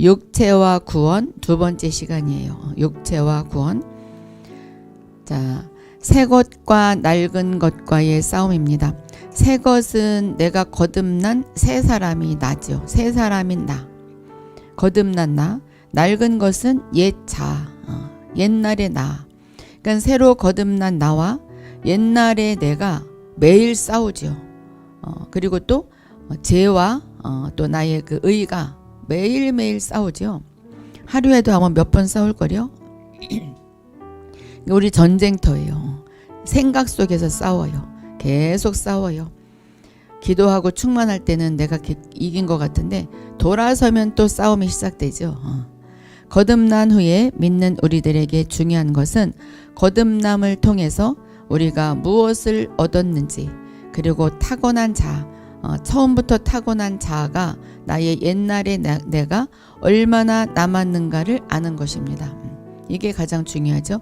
육체와 구원 두 번째 시간이에요. 육체와 구원. 자, 새 것과 낡은 것과의 싸움입니다. 새 것은 내가 거듭난 새 사람이 나죠. 새 사람이 나. 거듭난 나. 낡은 것은 옛 자. 옛날의 나. 그러니까 새로 거듭난 나와 옛날의 내가 매일 싸우죠. 그리고 또 죄와 또 나의 그 의가 매일매일 싸우죠. 하루에도 아마 몇 번 싸울 거려? 우리 전쟁터예요. 생각 속에서 싸워요. 계속 싸워요. 기도하고 충만할 때는 내가 이긴 것 같은데 돌아서면 또 싸움이 시작되죠. 거듭난 후에 믿는 우리들에게 중요한 것은 거듭남을 통해서 우리가 무엇을 얻었는지, 그리고 타고난 자, 처음부터 타고난 자아가 나의 옛날의 내가 얼마나 남았는가를 아는 것입니다. 이게 가장 중요하죠.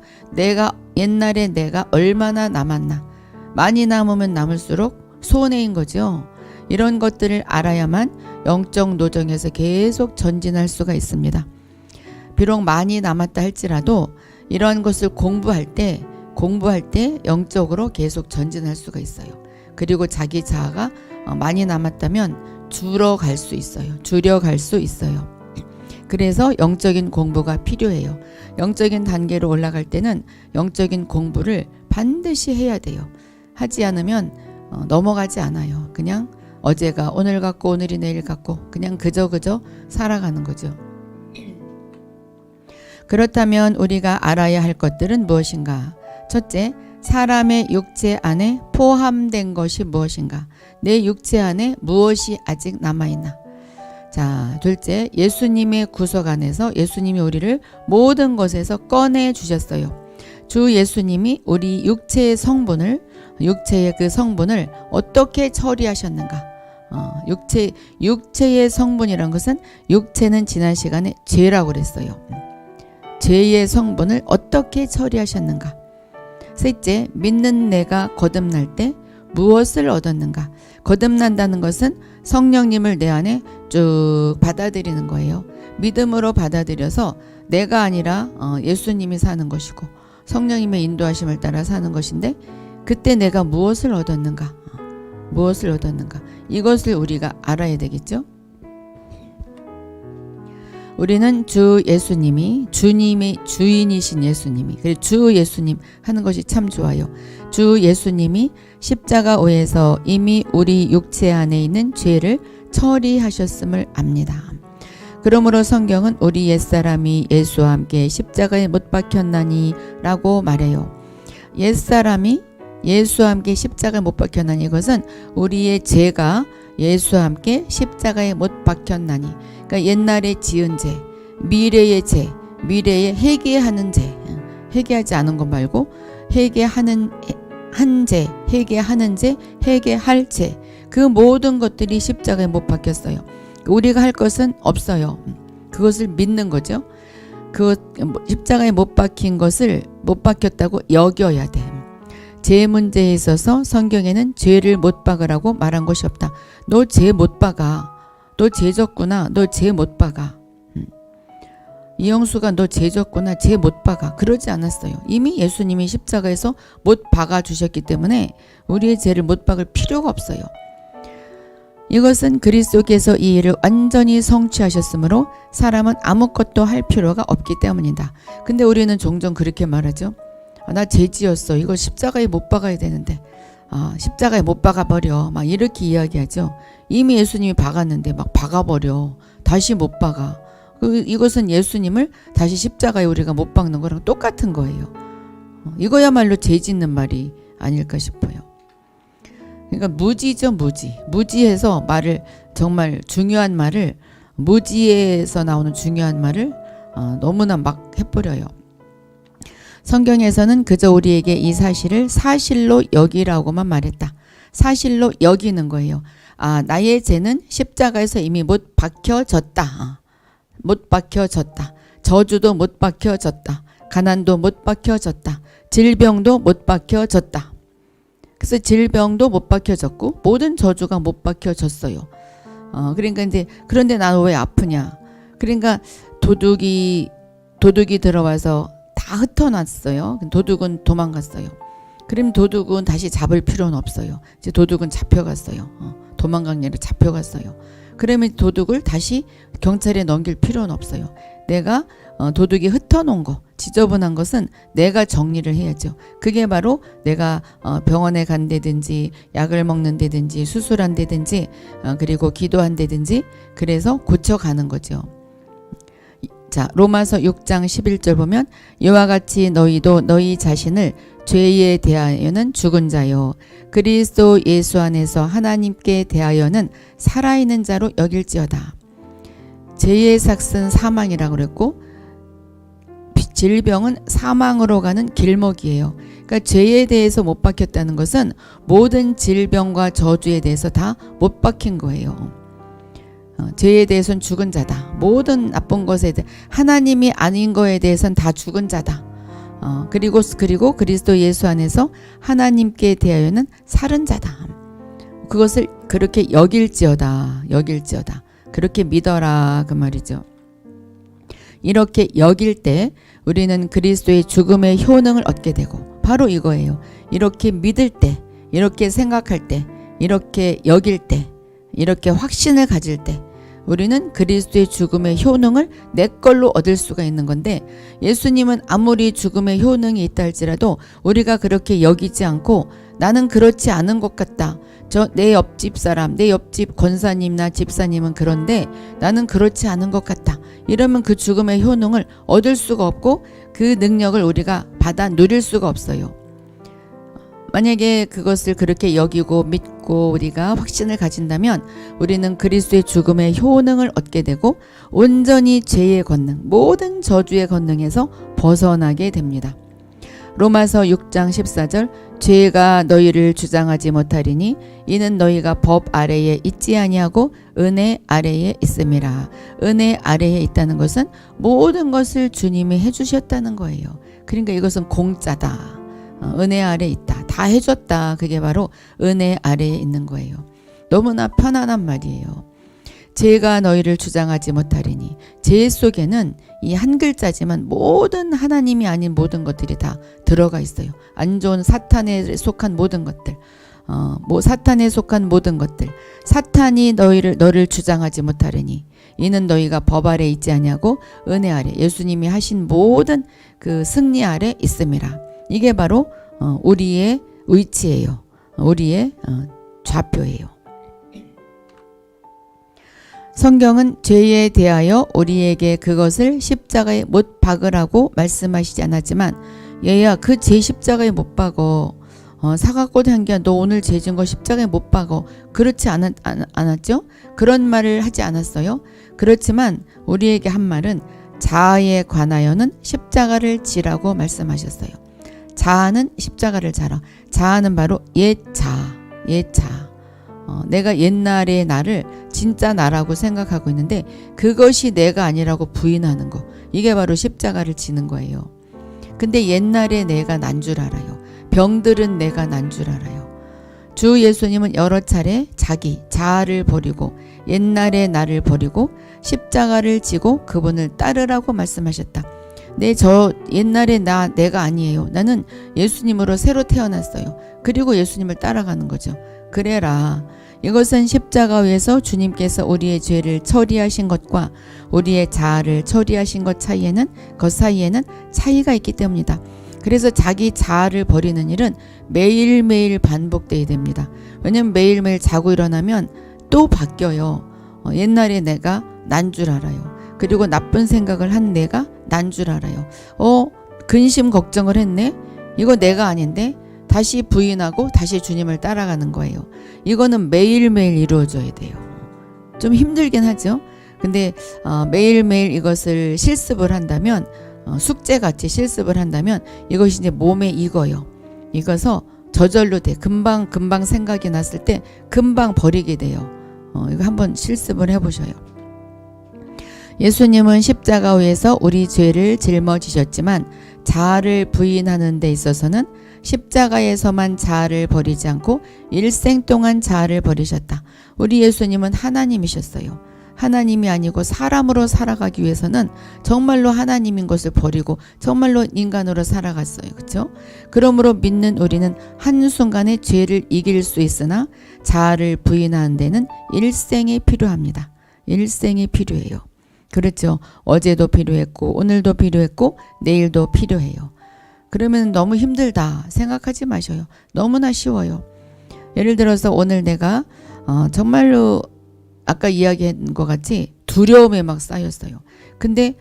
옛날에 내가 얼마나 남았나. 많이 남으면 남을수록 손해인 거죠. 이런 것들을 알아야만 영적 노정에서 계속 전진할 수가 있습니다. 비록 많이 남았다 할지라도 이런 것을 공부할 때 영적으로 계속 전진할 수가 있어요. 그리고 자기 자아가 많이 남았다면 줄어갈 수 있어요. 그래서 영적인 공부가 필요해요. 영적인 단계로 올라갈 때는 영적인 공부를 반드시 해야 돼요. 하지 않으면 넘어가지 않아요. 그냥 어제가 오늘 같고 오늘이 내일 같고 그냥 그저 살아가는 거죠. 그렇다면 우리가 알아야 할 것들은 무엇인가? 첫째, 사람의 육체 안에 포함된 것이 무엇인가? 내 육체 안에 무엇이 아직 남아있나? 자, 둘째, 예수님의 구속 안에서 예수님이 우리를 모든 것에서 꺼내 주셨어요. 주 예수님이 우리 육체의 그 성분을 어떻게 처리하셨는가? 육체의 성분이란 것은 육체는 지난 시간에 죄라고 그랬어요. 죄의 성분을 어떻게 처리하셨는가? 셋째, 믿는 내가 거듭날 때 무엇을 얻었는가? 거듭난다는 것은 성령님을 내 안에 쭉 받아들이는 거예요. 믿음으로 받아들여서 내가 아니라 예수님이 사는 것이고 성령님의 인도하심을 따라 사는 것인데, 그때 내가 무엇을 얻었는가? 이것을 우리가 알아야 되겠죠? 우리는 주 예수님이, 주님의 주인이신 예수님이, 그리고 주 예수님 하는 것이 참 좋아요. 주 예수님이 십자가오에서 이미 우리 육체 안에 있는 죄를 처리하셨음을 압니다. 그러므로 성경은 우리 옛사람이 예수와 함께 십자가에 못 박혔나니 라고 말해요. 옛사람이 예수와 함께 십자가에 못 박혔나니, 이것은 우리의 죄가 예수와 함께 십자가에 못 박혔나니, 그러니까 옛날에 지은 죄, 미래의 죄, 미래에 회개하는 죄, 회개하지 않은 것 말고 회개하는 죄, 회개할 죄, 그 모든 것들이 십자가에 못 박혔어요. 우리가 할 것은 없어요. 그것을 믿는 거죠. 그 십자가에 못 박힌 것을 못 박혔다고 여겨야 돼. 죄 문제에 있어서 성경에는 죄를 못 박으라고 말한 것이 없다. 너 죄 못 박아. 너 죄 졌구나. 너 죄 못 박아. 이영수가 너 죄 졌구나. 죄 못 박아. 그러지 않았어요. 이미 예수님이 십자가에서 못 박아 주셨기 때문에 우리의 죄를 못 박을 필요가 없어요. 이것은 그리스도께서 이 일을 완전히 성취하셨으므로 사람은 아무것도 할 필요가 없기 때문이다. 근데 우리는 종종 그렇게 말하죠. 나 죄 지었어. 이거 십자가에 못 박아야 되는데 십자가에 못 박아버려. 막 이렇게 이야기하죠. 이미 예수님이 박았는데 막 박아버려. 다시 못 박아. 이것은 예수님을 다시 십자가에 우리가 못 박는 거랑 똑같은 거예요. 이거야말로 죄 짓는 말이 아닐까 싶어요. 그러니까 무지죠, 무지. 무지해서 말을, 정말 중요한 말을, 무지에서 나오는 중요한 말을 너무나 막 해버려요. 성경에서는 그저 우리에게 이 사실을 사실로 여기라고만 말했다. 사실로 여기는 거예요. 나의 죄는 십자가에서 이미 못 박혀졌다. 못 박혀졌다. 저주도 못 박혀졌다. 가난도 못 박혀졌다. 질병도 못 박혀졌다. 그래서 질병도 못 박혀졌고 모든 저주가 못 박혀졌어요. 그러니까 이제 그런데 나는 왜 아프냐? 그러니까 도둑이 들어와서 다 흩어놨어요. 도둑은 도망갔어요. 그럼 도둑은 다시 잡을 필요는 없어요. 이제 도둑은 잡혀갔어요. 도망간 게 아니라 잡혀갔어요. 그러면 도둑을 다시 경찰에 넘길 필요는 없어요. 내가 도둑이 흩어놓은 거, 지저분한 것은 내가 정리를 해야죠. 그게 바로 내가 병원에 간다든지 약을 먹는다든지 수술한다든지 그리고 기도한다든지 그래서 고쳐가는 거죠. 자, 로마서 6장 11절 보면 이와 같이 너희도 너희 자신을 죄에 대하여는 죽은 자요 그리스도 예수 안에서 하나님께 대하여는 살아있는 자로 여길지어다. 죄의 삭은 사망이라고 그랬고 질병은 사망으로 가는 길목이에요. 그러니까 죄에 대해서 못 박혔다는 것은 모든 질병과 저주에 대해서 다 못 박힌 거예요. 죄에 대해서는 죽은 자다. 모든 나쁜 것에 대해 하나님이 아닌 거에 대해서는 다 죽은 자다. 그리고 그리스도 예수 안에서 하나님께 대하여는 살은 자다. 그것을 그렇게 여길지어다. 그렇게 믿어라 그 말이죠. 이렇게 여길 때 우리는 그리스도의 죽음의 효능을 얻게 되고 바로 이거예요. 이렇게 믿을 때, 이렇게 생각할 때, 이렇게 여길 때, 이렇게 확신을 가질 때 우리는 그리스도의 죽음의 효능을 내 걸로 얻을 수가 있는 건데 예수님은 아무리 죽음의 효능이 있다 할지라도 우리가 그렇게 여기지 않고 나는 그렇지 않은 것 같다. 내 옆집 사람, 내 옆집 권사님이나 집사님은 그런데 나는 그렇지 않은 것 같다. 이러면 그 죽음의 효능을 얻을 수가 없고 그 능력을 우리가 받아 누릴 수가 없어요. 만약에 그것을 그렇게 여기고 믿고 우리가 확신을 가진다면 우리는 그리스도의 죽음의 효능을 얻게 되고 온전히 죄의 권능, 모든 저주의 권능에서 벗어나게 됩니다. 로마서 6장 14절 죄가 너희를 주장하지 못하리니 이는 너희가 법 아래에 있지 아니하고 은혜 아래에 있음이라. 은혜 아래에 있다는 것은 모든 것을 주님이 해주셨다는 거예요. 그러니까 이것은 공짜다. 은혜 아래에 있다. 다 해줬다. 그게 바로 은혜 아래에 있는 거예요. 너무나 편안한 말이에요. 죄가 너희를 주장하지 못하리니 죄 속에는 이 한 글자지만 모든 하나님이 아닌 모든 것들이 다 들어가 있어요. 안 좋은 사탄에 속한 모든 것들, 사탄에 속한 모든 것들, 사탄이 너를 주장하지 못하리니 이는 너희가 법 아래 있지 아니하고 은혜 아래 예수님이 하신 모든 그 승리 아래 있음이라. 이게 바로 우리의 위치예요. 우리의 좌표예요. 성경은 죄에 대하여 우리에게 그것을 십자가에 못 박으라고 말씀하시지 않았지만 얘야 그 죄 십자가에 못 박어. 사과꽃 향기야 너 오늘 죄 진 거 십자가에 못 박어. 그렇지 않았죠? 그런 말을 하지 않았어요. 그렇지만 우리에게 한 말은 자아에 관하여는 십자가를 지라고 말씀하셨어요. 자아는 십자가를 자라. 자아는 바로 옛 자아. 내가 옛날의 나를 진짜 나라고 생각하고 있는데 그것이 내가 아니라고 부인하는 거. 이게 바로 십자가를 지는 거예요. 근데 옛날에 내가 난 줄 알아요. 병들은 내가 난 줄 알아요. 주 예수님은 여러 차례 자기 자아를 버리고 옛날의 나를 버리고 십자가를 지고 그분을 따르라고 말씀하셨다. 저 옛날에 내가 아니에요. 나는 예수님으로 새로 태어났어요. 그리고 예수님을 따라가는 거죠. 그래라. 이것은 십자가 위에서 주님께서 우리의 죄를 처리하신 것과 우리의 자아를 처리하신 것 사이에는 차이가 있기 때문이다. 그래서 자기 자아를 버리는 일은 매일매일 반복돼야 됩니다. 왜냐면 매일매일 자고 일어나면 또 바뀌어요. 옛날에 내가 난 줄 알아요. 그리고 나쁜 생각을 한 내가 난 줄 알아요. 근심 걱정을 했네. 이거 내가 아닌데 다시 부인하고 다시 주님을 따라가는 거예요. 이거는 매일매일 이루어져야 돼요. 좀 힘들긴 하죠. 근데 매일매일 이것을 실습을 한다면 숙제같이 실습을 한다면 이것이 이제 몸에 익어요. 익어서 저절로 돼. 금방 생각이 났을 때 금방 버리게 돼요. 이거 한번 실습을 해보셔요. 예수님은 십자가 위에서 우리 죄를 짊어지셨지만 자아를 부인하는 데 있어서는 십자가에서만 자아를 버리지 않고 일생 동안 자아를 버리셨다. 우리 예수님은 하나님이셨어요. 하나님이 아니고 사람으로 살아가기 위해서는 정말로 하나님인 것을 버리고 정말로 인간으로 살아갔어요. 그렇죠? 그러므로 믿는 우리는 한순간에 죄를 이길 수 있으나 자아를 부인하는 데는 일생이 필요합니다. 일생이 필요해요. 그렇죠? 어제도 필요했고 오늘도 필요했고 내일도 필요해요. 그러면 너무 힘들다 생각하지 마셔요. 너무나 쉬워요. 예를 들어서 오늘 내가 정말로 아까 이야기한 것 같이 두려움에 막 쌓였어요. 근데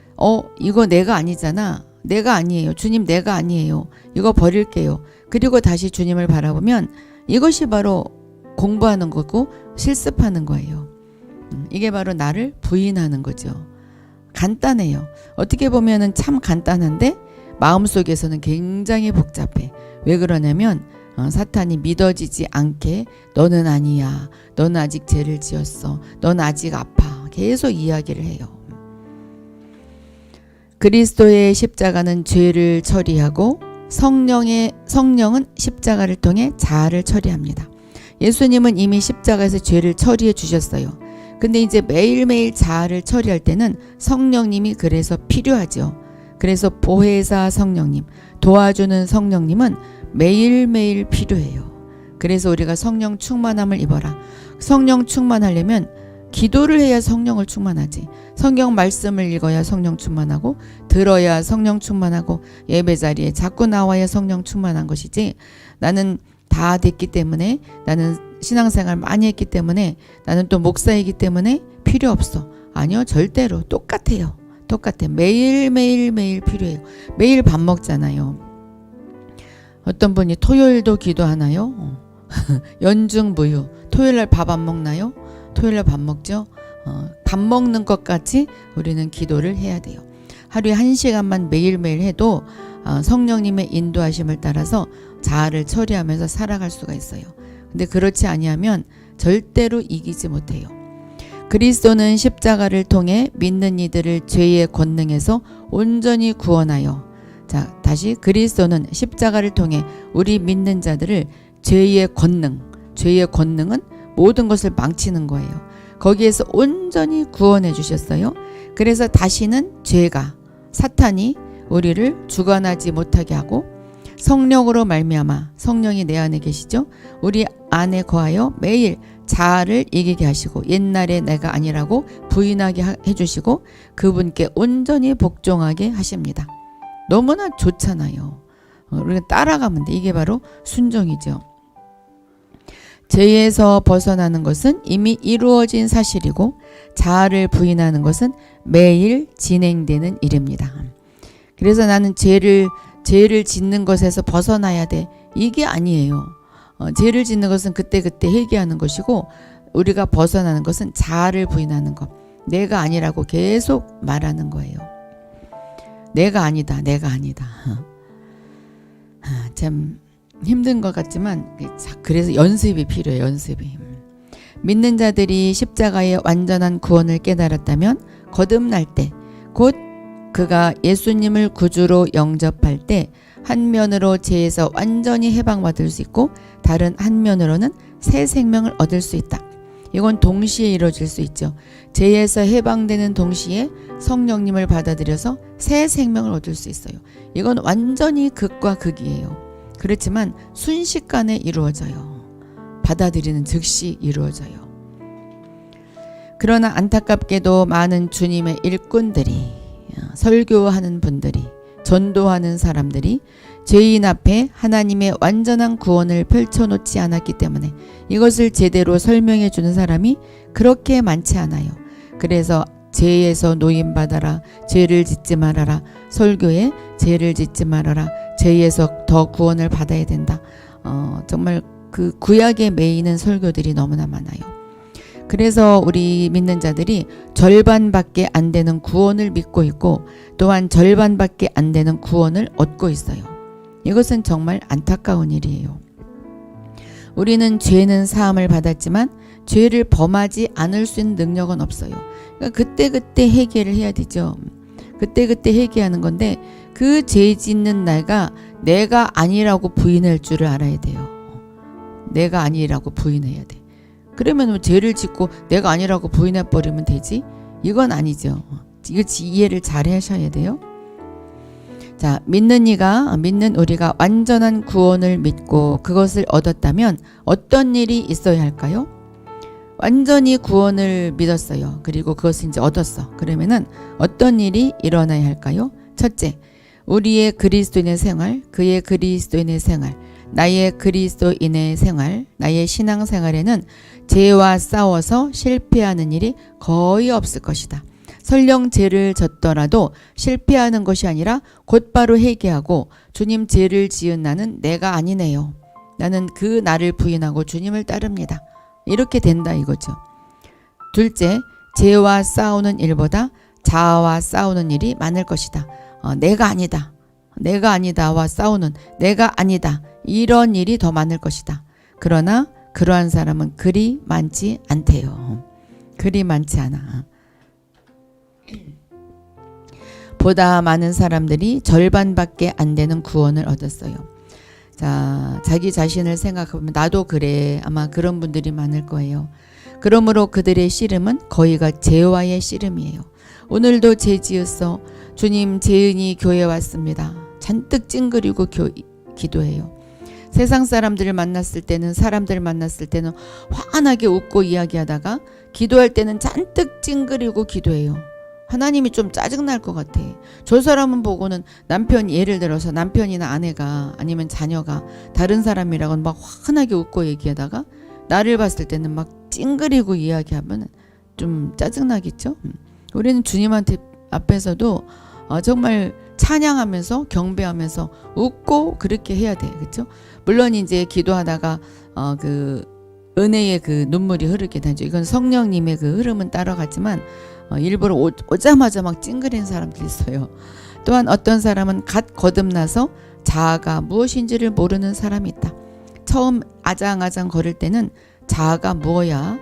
이거 내가 아니잖아. 내가 아니에요. 주님 내가 아니에요. 이거 버릴게요. 그리고 다시 주님을 바라보면 이것이 바로 공부하는 거고 실습하는 거예요. 이게 바로 나를 부인하는 거죠. 간단해요. 어떻게 보면은 참 간단한데 마음속에서는 굉장히 복잡해. 왜 그러냐면 사탄이 믿어지지 않게 너는 아니야. 너는 아직 죄를 지었어. 너는 아직 아파. 계속 이야기를 해요. 그리스도의 십자가는 죄를 처리하고 성령은 십자가를 통해 자아를 처리합니다. 예수님은 이미 십자가에서 죄를 처리해 주셨어요. 근데 이제 매일매일 자아를 처리할 때는 성령님이 그래서 필요하죠. 그래서 보혜사 성령님, 도와주는 성령님은 매일매일 필요해요. 그래서 우리가 성령 충만함을 입어라. 성령 충만하려면 기도를 해야 성령을 충만하지. 성경 말씀을 읽어야 성령 충만하고 들어야 성령 충만하고 예배 자리에 자꾸 나와야 성령 충만한 것이지. 나는 다 됐기 때문에, 나는 신앙생활 많이 했기 때문에, 나는 또 목사이기 때문에 필요 없어. 아니요, 절대로 똑같아요. 똑같아. 매일 필요해요. 매일 밥 먹잖아요. 어떤 분이 토요일도 기도하나요? 연중무휴. 토요일날 밥 안 먹나요? 토요일날 밥 먹죠. 밥 먹는 것 같이 우리는 기도를 해야 돼요. 하루에 1시간만 매일매일 해도 성령님의 인도하심을 따라서 자아를 처리하면서 살아갈 수가 있어요. 근데 그렇지 아니하면 절대로 이기지 못해요. 그리스도는 십자가를 통해 믿는 이들을 죄의 권능에서 온전히 구원하여, 자, 다시 그리스도는 십자가를 통해 우리 믿는 자들을 죄의 권능은 모든 것을 망치는 거예요. 거기에서 온전히 구원해 주셨어요. 그래서 다시는 죄가, 사탄이 우리를 주관하지 못하게 하고 성령으로 말미암아, 성령이 내 안에 계시죠? 우리 안에 거하여 매일 자아를 이기게 하시고 옛날에 내가 아니라고 부인하게 해주시고 그분께 온전히 복종하게 하십니다. 너무나 좋잖아요. 우리가 따라가면 돼. 이게 바로 순종이죠. 죄에서 벗어나는 것은 이미 이루어진 사실이고 자아를 부인하는 것은 매일 진행되는 일입니다. 그래서 나는 죄를 짓는 것에서 벗어나야 돼. 이게 아니에요. 죄를 짓는 것은 그때그때 회개하는 것이고 우리가 벗어나는 것은 자아를 부인하는 것. 내가 아니라고 계속 말하는 거예요. 내가 아니다. 참 힘든 것 같지만 그래서 연습이 필요해요. 연습이. 믿는 자들이 십자가의 완전한 구원을 깨달았다면 거듭날 때, 곧 그가 예수님을 구주로 영접할 때 한면으로 죄에서 완전히 해방받을 수 있고 다른 한면으로는 새 생명을 얻을 수 있다. 이건 동시에 이루어질 수 있죠. 죄에서 해방되는 동시에 성령님을 받아들여서 새 생명을 얻을 수 있어요. 이건 완전히 극과 극이에요. 그렇지만 순식간에 이루어져요. 받아들이는 즉시 이루어져요. 그러나 안타깝게도 많은 주님의 일꾼들이, 설교하는 분들이, 전도하는 사람들이 죄인 앞에 하나님의 완전한 구원을 펼쳐놓지 않았기 때문에 이것을 제대로 설명해 주는 사람이 그렇게 많지 않아요. 그래서 죄에서 노임받아라, 죄를 짓지 말아라, 설교에 죄를 짓지 말아라, 죄에서 더 구원을 받아야 된다. 정말 그 구약에 매이는 설교들이 너무나 많아요. 그래서 우리 믿는 자들이 절반밖에 안 되는 구원을 믿고 있고 또한 절반밖에 안 되는 구원을 얻고 있어요. 이것은 정말 안타까운 일이에요. 우리는 죄는 사함을 받았지만 죄를 범하지 않을 수 있는 능력은 없어요. 그러니까 그때그때 회개를 해야 되죠. 그때그때 회개하는 건데 그 죄 짓는 내가 아니라고 부인할 줄을 알아야 돼요. 내가 아니라고 부인해야 돼. 그러면 뭐 죄를 짓고 내가 아니라고 부인해버리면 되지? 이건 아니죠. 이거 이해를 잘 하셔야 돼요. 자, 믿는 우리가 완전한 구원을 믿고 그것을 얻었다면 어떤 일이 있어야 할까요? 완전히 구원을 믿었어요. 그리고 그것을 이제 얻었어. 그러면은 어떤 일이 일어나야 할까요? 첫째, 우리의 그리스도인의 생활, 그의 그리스도인의 생활, 나의 그리스도인의 생활, 나의 신앙생활에는 죄와 싸워서 실패하는 일이 거의 없을 것이다. 설령 죄를 졌더라도 실패하는 것이 아니라 곧바로 회개하고 주님, 죄를 지은 나는 내가 아니네요. 나는 그 나를 부인하고 주님을 따릅니다. 이렇게 된다 이거죠. 둘째, 죄와 싸우는 일보다 자아와 싸우는 일이 많을 것이다. 내가 아니다. 내가 아니다와 싸우는 내가 아니다. 이런 일이 더 많을 것이다. 그러나 그러한 사람은 그리 많지 않대요. 그리 많지 않아. 보다 많은 사람들이 절반밖에 안 되는 구원을 얻었어요. 자, 자기 자신을 생각해보면 나도 그래. 아마 그런 분들이 많을 거예요. 그러므로 그들의 씨름은 거의가 죄와의 씨름이에요. 오늘도 죄 지었어. 주님, 죄인이 교회 왔습니다. 잔뜩 찡그리고 기도해요. 세상 사람들을 만났을 때는 환하게 웃고 이야기하다가 기도할 때는 잔뜩 찡그리고 기도해요. 하나님이 좀 짜증날 것 같아. 저 사람은 보고는 예를 들어서 남편이나 아내가 아니면 자녀가 다른 사람이라고는 막 환하게 웃고 얘기하다가 나를 봤을 때는 막 찡그리고 이야기하면 좀 짜증나겠죠? 우리는 주님한테 앞에서도 정말 찬양하면서 경배하면서 웃고 그렇게 해야 돼. 그렇죠? 물론 이제 기도하다가 그 은혜의 그 눈물이 흐르게 되죠. 이건 성령님의 그 흐름은 따라가지만 일부러 오자마자 막 찡그리는 사람들이 있어요. 또한 어떤 사람은 갓 거듭나서 자아가 무엇인지를 모르는 사람이 있다. 처음 아장아장 거릴 때는 자아가 뭐야?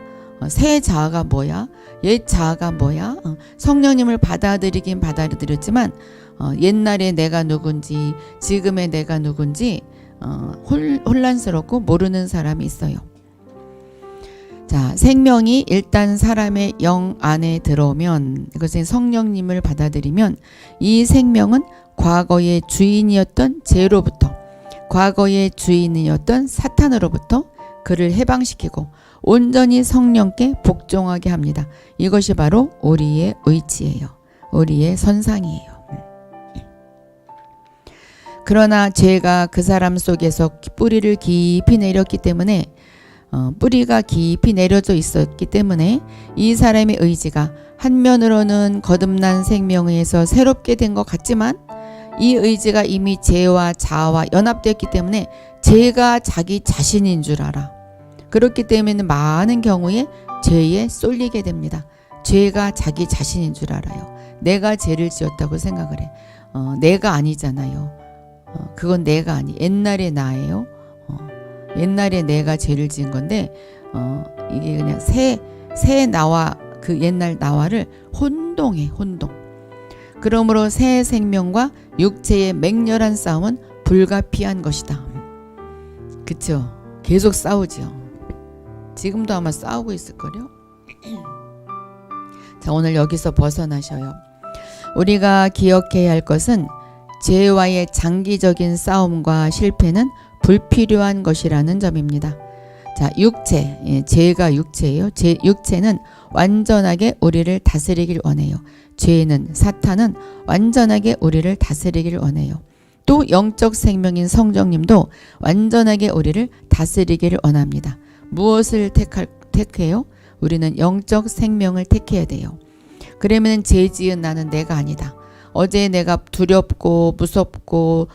새 자아가 뭐야? 옛 자아가 뭐야? 성령님을 받아들이긴 받아들였지만 옛날에 내가 누군지 지금의 내가 누군지 혼란스럽고 모르는 사람이 있어요. 자, 생명이 일단 사람의 영 안에 들어오면, 이것은 성령님을 받아들이면 이 생명은 과거의 주인이었던 죄로부터, 과거의 주인이었던 사탄으로부터 그를 해방시키고 온전히 성령께 복종하게 합니다. 이것이 바로 우리의 의지예요. 우리의 선상이에요. 그러나 죄가 그 사람 속에서 뿌리를 깊이 내렸기 때문에 뿌리가 깊이 내려져 있었기 때문에 이 사람의 의지가 한면으로는 거듭난 생명에 의해서 새롭게 된 것 같지만 이 의지가 이미 죄와 자아와 연합되었기 때문에 죄가 자기 자신인 줄 알아. 그렇기 때문에 많은 경우에 죄에 쏠리게 됩니다. 죄가 자기 자신인 줄 알아요. 내가 죄를 지었다고 생각을 해. 내가 아니잖아요. 그건 내가 아니. 옛날의 나예요. 옛날에 내가 죄를 지은 건데 이게 그냥 새 나와 그 옛날 나와를 혼동해. 그러므로 새 생명과 육체의 맹렬한 싸움은 불가피한 것이다. 그쵸? 계속 싸우죠. 지금도 아마 싸우고 있을걸요? 자, 오늘 여기서 벗어나셔요. 우리가 기억해야 할 것은 죄와의 장기적인 싸움과 실패는 불필요한 것이라는 점입니다. 자, 육체, 죄가 육체예요. 육체는 완전하게 우리를 다스리길 원해요. 죄는, 사탄은 완전하게 우리를 다스리길 원해요. 또 영적 생명인 성령님도 완전하게 우리를 다스리기를 원합니다. 무엇을 택해요? 우리는 영적 생명을 택해야 돼요. 그러면 죄 지은 나는 내가 아니다. 어제 내가 두렵고 무섭고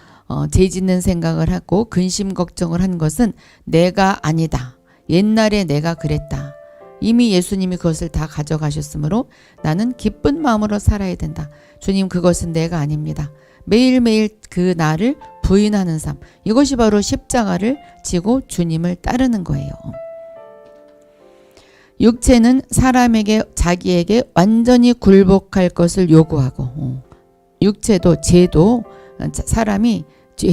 죄 짓는 생각을 하고 근심 걱정을 한 것은 내가 아니다. 옛날에 내가 그랬다. 이미 예수님이 그것을 다 가져가셨으므로 나는 기쁜 마음으로 살아야 된다. 주님, 그것은 내가 아닙니다. 매일매일 그 나를 부인하는 삶. 이것이 바로 십자가를 지고 주님을 따르는 거예요. 육체는 사람에게 자기에게 완전히 굴복할 것을 요구하고 육체도 죄도 사람이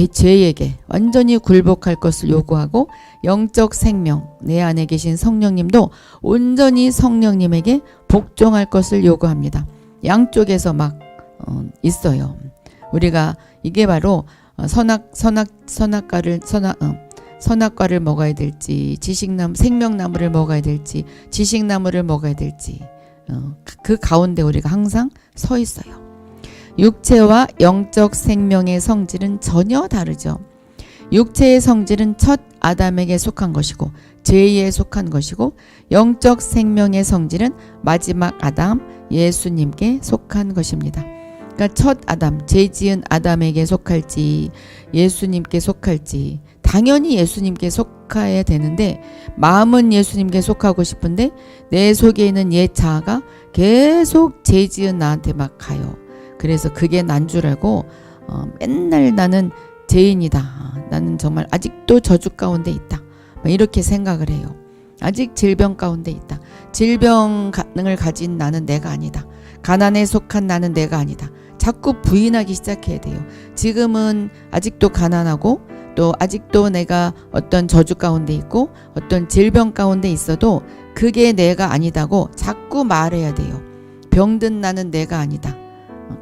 죄에게 완전히 굴복할 것을 요구하고 영적 생명, 내 안에 계신 성령님도 온전히 성령님에게 복종할 것을 요구합니다. 양쪽에서 막 있어요. 우리가 이게 바로 선악과를 먹어야 될지, 생명나무를 먹어야 될지, 지식나무를 먹어야 될지, 그 가운데 우리가 항상 서 있어요. 육체와 영적 생명의 성질은 전혀 다르죠. 육체의 성질은 첫 아담에게 속한 것이고 죄에 속한 것이고, 영적 생명의 성질은 마지막 아담 예수님께 속한 것입니다. 그러니까 첫 아담, 죄 지은 아담에게 속할지 예수님께 속할지, 당연히 예수님께 속해야 되는데 마음은 예수님께 속하고 싶은데 내 속에 있는 옛 자아가 계속 죄 지은 나한테 막 가요. 그래서 그게 난 줄 알고 맨날 나는 죄인이다, 나는 정말 아직도 저주 가운데 있다, 이렇게 생각을 해요. 아직 질병 가운데 있다. 질병을 가진 나는 내가 아니다. 가난에 속한 나는 내가 아니다. 자꾸 부인하기 시작해야 돼요. 지금은 아직도 가난하고 또 아직도 내가 어떤 저주 가운데 있고 어떤 질병 가운데 있어도 그게 내가 아니다고 자꾸 말해야 돼요. 병든 나는 내가 아니다.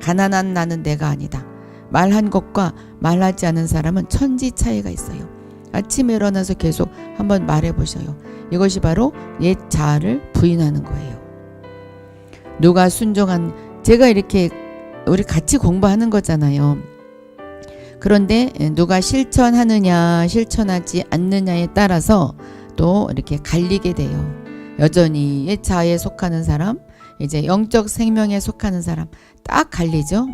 가난한 나는 내가 아니다. 말한 것과 말하지 않은 사람은 천지 차이가 있어요. 아침에 일어나서 계속 한번 말해보셔요. 이것이 바로 옛 자아를 부인하는 거예요. 누가 순종한, 제가 이렇게 우리 같이 공부하는 거잖아요. 그런데 누가 실천하느냐 실천하지 않느냐에 따라서 또 이렇게 갈리게 돼요. 여전히 옛 자아에 속하는 사람, 이제 영적 생명에 속하는 사람 딱 갈리죠.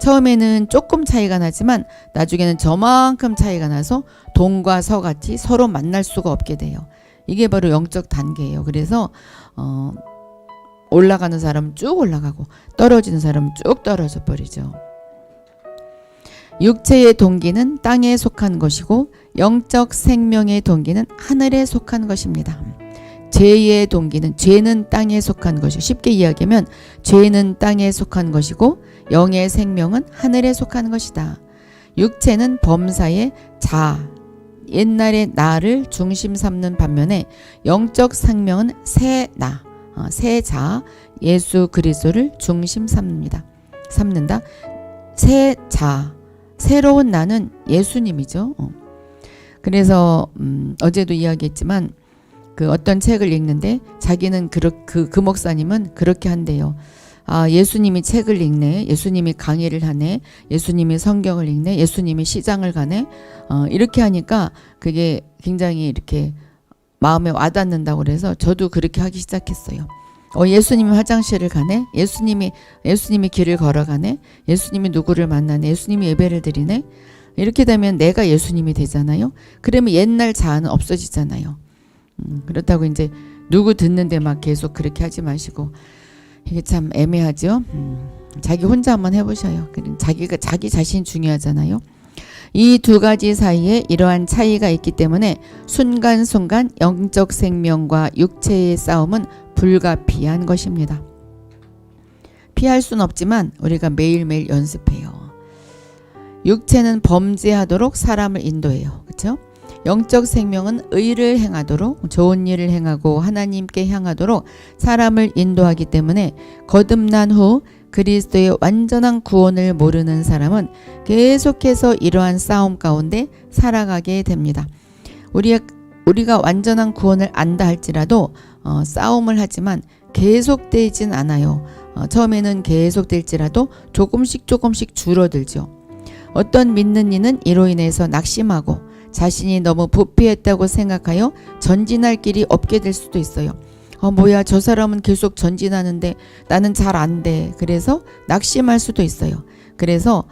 처음에는 조금 차이가 나지만 나중에는 저만큼 차이가 나서 동과 서같이 서로 만날 수가 없게 돼요. 이게 바로 영적 단계예요. 그래서 올라가는 사람은 쭉 올라가고 떨어지는 사람은 쭉 떨어져 버리죠. 육체의 동기는 땅에 속한 것이고 영적 생명의 동기는 하늘에 속한 것입니다. 죄의 동기는, 죄는 땅에 속한 것이고, 쉽게 이야기하면 죄는 땅에 속한 것이고 영의 생명은 하늘에 속한 것이다. 육체는 범사의 자, 옛날의 나를 중심 삼는 반면에 영적 생명은 새 나, 새 자, 예수 그리스도를 중심 삼는다. 새 자, 새로운 나는 예수님이죠. 그래서 어제도 이야기했지만 그 어떤 책을 읽는데 자기는 그 목사님은 그렇게 한대요. 아, 예수님이 책을 읽네, 예수님이 강의를 하네, 예수님이 성경을 읽네, 예수님이 시장을 가네, 이렇게 하니까 그게 굉장히 이렇게 마음에 와닿는다고 그래서 저도 그렇게 하기 시작했어요. 예수님이 화장실을 가네, 예수님이 길을 걸어가네, 예수님이 누구를 만나네, 예수님이 예배를 드리네. 이렇게 되면 내가 예수님이 되잖아요. 그러면 옛날 자아는 없어지잖아요. 그렇다고 이제 누구 듣는데 막 계속 그렇게 하지 마시고, 이게 참 애매하죠. 자기 혼자 한번 해보셔요. 자기 자신 중요하잖아요. 이 두 가지 사이에 이러한 차이가 있기 때문에 순간순간 영적 생명과 육체의 싸움은 불가피한 것입니다. 피할 수는 없지만 우리가 매일매일 연습해요. 육체는 범죄하도록 사람을 인도해요. 그렇죠? 영적 생명은 의를 행하도록, 좋은 일을 행하고 하나님께 향하도록 사람을 인도하기 때문에 거듭난 후 그리스도의 완전한 구원을 모르는 사람은 계속해서 이러한 싸움 가운데 살아가게 됩니다. 우리가 완전한 구원을 안다 할지라도 싸움을 하지만 계속되진 않아요. 처음에는 계속될지라도 조금씩 줄어들죠. 어떤 믿는 이는 이로 인해서 낙심하고 자신이 너무 부패했다고 생각하여 전진할 길이 없게 될 수도 있어요. 뭐야, 저 사람은 계속 전진하는데 나는 잘 안 돼. 그래서 낙심할 수도 있어요. 그래서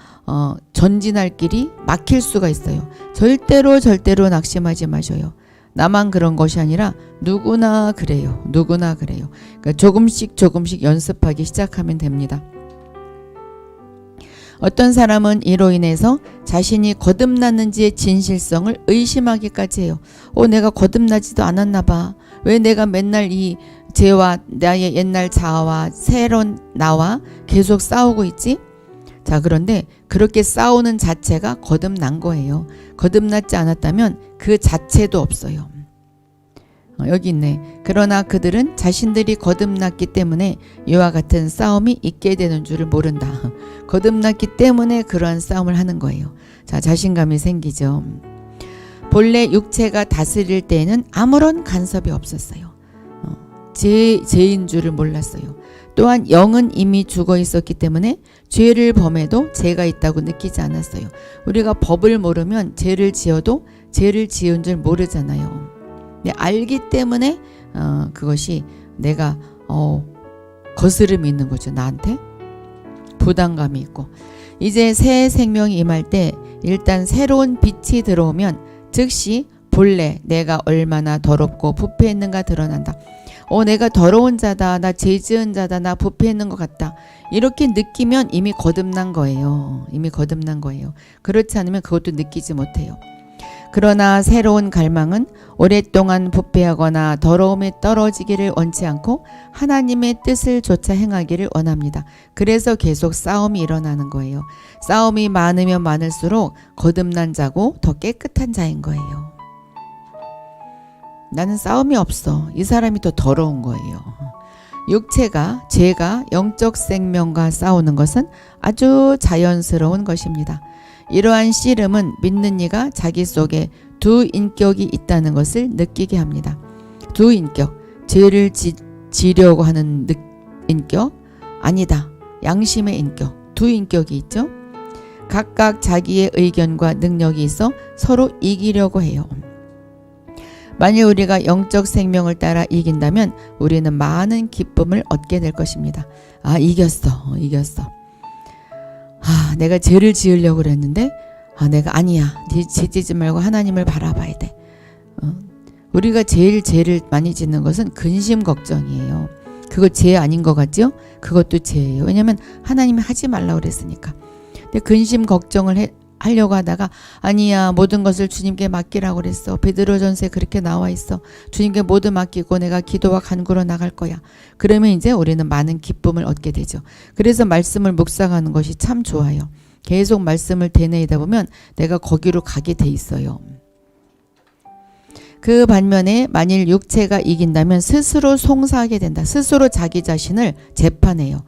전진할 길이 막힐 수가 있어요. 절대로 낙심하지 마셔요. 나만 그런 것이 아니라 누구나 그래요. 그러니까 조금씩 연습하기 시작하면 됩니다. 어떤 사람은 이로 인해서 자신이 거듭났는지의 진실성을 의심하기까지 해요. 내가 거듭나지도 않았나 봐. 왜 내가 맨날 이 죄와 나의 옛날 자아와 새로운 나와 계속 싸우고 있지? 자, 그런데 그렇게 싸우는 자체가 거듭난 거예요. 거듭났지 않았다면 그 자체도 없어요. 여기 있네. 그러나 그들은 자신들이 거듭났기 때문에 이와 같은 싸움이 있게 되는 줄을 모른다. 거듭났기 때문에 그러한 싸움을 하는 거예요. 자, 자신감이 생기죠. 본래 육체가 다스릴 때에는 아무런 간섭이 없었어요. 죄인 줄을 몰랐어요. 또한 영은 이미 죽어 있었기 때문에 죄를 범해도 죄가 있다고 느끼지 않았어요. 우리가 법을 모르면 죄를 지어도 죄를 지은 줄 모르잖아요. 알기 때문에 그것이 내가 거스름이 있는 거죠. 나한테 부담감이 있고. 이제 새 생명이 임할 때 일단 새로운 빛이 들어오면 즉시 본래 내가 얼마나 더럽고 부패했는가 드러난다. 내가 더러운 자다, 나 죄 지은 자다, 나 부패했는 것 같다. 이렇게 느끼면 이미 거듭난 거예요. 이미 거듭난 거예요. 그렇지 않으면 그것도 느끼지 못해요. 그러나 새로운 갈망은 오랫동안 부패하거나 더러움에 떨어지기를 원치 않고 하나님의 뜻을 조차 행하기를 원합니다. 그래서 계속 싸움이 일어나는 거예요. 싸움이 많으면 많을수록 거듭난 자고 더 깨끗한 자인 거예요. 나는 싸움이 없어. 이 사람이 더 더러운 거예요. 육체가, 죄가 영적 생명과 싸우는 것은 아주 자연스러운 것입니다. 이러한 씨름은 믿는 이가 자기 속에 두 인격이 있다는 것을 느끼게 합니다. 두 인격, 죄를 지려고 하는 인격, 아니다, 양심의 인격, 두 인격이 있죠. 각각 자기의 의견과 능력이 있어 서로 이기려고 해요. 만일 우리가 영적 생명을 따라 이긴다면 우리는 많은 기쁨을 얻게 될 것입니다. 이겼어. 내가 죄를 지으려고 그랬는데 내가 아니야. 죄 짓지 말고 하나님을 바라봐야 돼. 우리가 제일 죄를 많이 짓는 것은 근심 걱정이에요. 그거 죄 아닌 것 같죠? 그것도 죄예요. 왜냐하면 하나님이 하지 말라고 그랬으니까. 근데 근심 걱정을 하려고 하다가 아니야, 모든 것을 주님께 맡기라고 그랬어. 베드로전서에 그렇게 나와 있어. 주님께 모두 맡기고 내가 기도와 간구로 나갈 거야. 그러면 이제 우리는 많은 기쁨을 얻게 되죠. 그래서 말씀을 묵상하는 것이 참 좋아요. 계속 말씀을 되뇌이다 보면 내가 거기로 가게 돼 있어요. 그 반면에 만일 육체가 이긴다면 스스로 송사하게 된다. 스스로 자기 자신을 재판해요.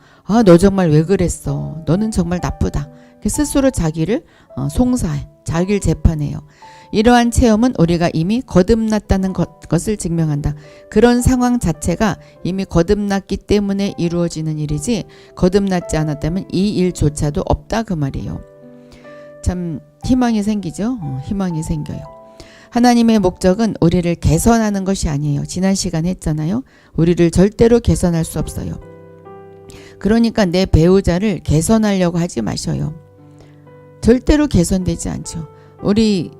너 정말 왜 그랬어? 너는 정말 나쁘다. 스스로 자기를 송사해, 자기를 재판해요. 이러한 체험은 우리가 이미 거듭났다는 것을 증명한다. 그런 상황 자체가 이미 거듭났기 때문에 이루어지는 일이지 거듭났지 않았다면 이 일조차도 없다 그 말이에요. 참 희망이 생기죠. 희망이 생겨요. 하나님의 목적은 우리를 개선하는 것이 아니에요. 지난 시간에 했잖아요. 우리를 절대로 개선할 수 없어요. 그러니까 내 배우자를 개선하려고 하지 마셔요. 절대로 개선되지 않죠. 우리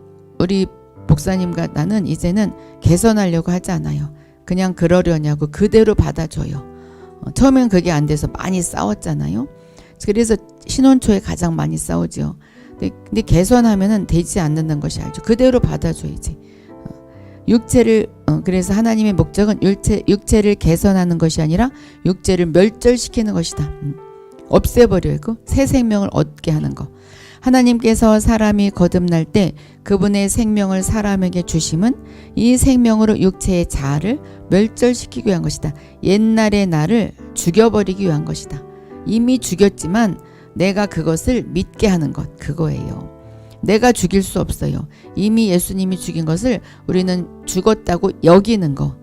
목사님과 나는 이제는 개선하려고 하지 않아요. 그냥 그러려냐고 그대로 받아줘요. 처음엔 그게 안 돼서 많이 싸웠잖아요. 그래서 신혼초에 가장 많이 싸우죠. 근데 개선하면은 되지 않는 것이 알죠. 그대로 받아줘야지. 육체를 그래서 하나님의 목적은 육체를 개선하는 것이 아니라 육체를 멸절시키는 것이다. 없애버리고 새 생명을 얻게 하는 것. 하나님께서 사람이 거듭날 때 그분의 생명을 사람에게 주심은 이 생명으로 육체의 자아를 멸절시키기 위한 것이다. 옛날의 나를 죽여버리기 위한 것이다. 이미 죽였지만 내가 그것을 믿게 하는 것, 그거예요. 내가 죽일 수 없어요. 이미 예수님이 죽인 것을 우리는 죽었다고 여기는 거.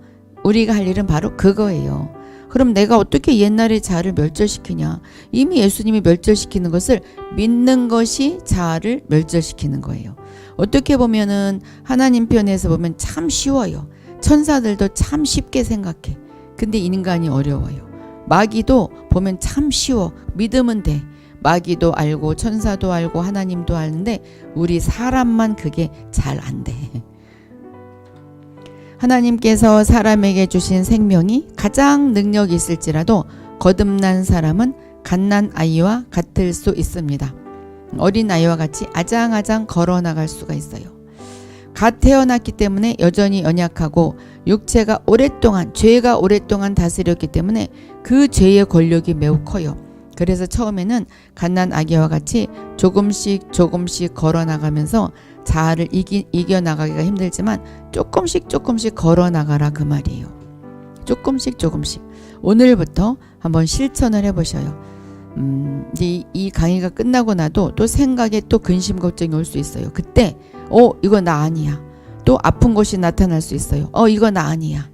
우리가 할 일은 바로 그거예요. 그럼 내가 어떻게 옛날의 자아를 멸절시키냐? 이미 예수님이 멸절시키는 것을 믿는 것이 자아를 멸절시키는 거예요. 어떻게 보면은 하나님 편에서 보면 참 쉬워요. 천사들도 참 쉽게 생각해. 근데 인간이 어려워요. 마귀도 보면 참 쉬워. 믿으면 돼. 마귀도 알고 천사도 알고 하나님도 아는데 우리 사람만 그게 잘 안 돼. 하나님께서 사람에게 주신 생명이 가장 능력이 있을지라도 거듭난 사람은 갓난 아이와 같을 수 있습니다. 어린 아이와 같이 아장아장 걸어나갈 수가 있어요. 갓 태어났기 때문에 여전히 연약하고 육체가 오랫동안 죄가 오랫동안 다스렸기 때문에 그 죄의 권력이 매우 커요. 그래서 처음에는 갓난 아기와 같이 조금씩 걸어 나가면서 자아를 이겨 나가기가 힘들지만 조금씩 걸어 나가라 그 말이에요. 조금씩 오늘부터 한번 실천을 해보셔요. 이 강의가 끝나고 나도 또 생각에 또 근심 걱정이 올 수 있어요. 그때 이거 나 아니야. 또 아픈 것이 나타날 수 있어요. 이거 나 아니야.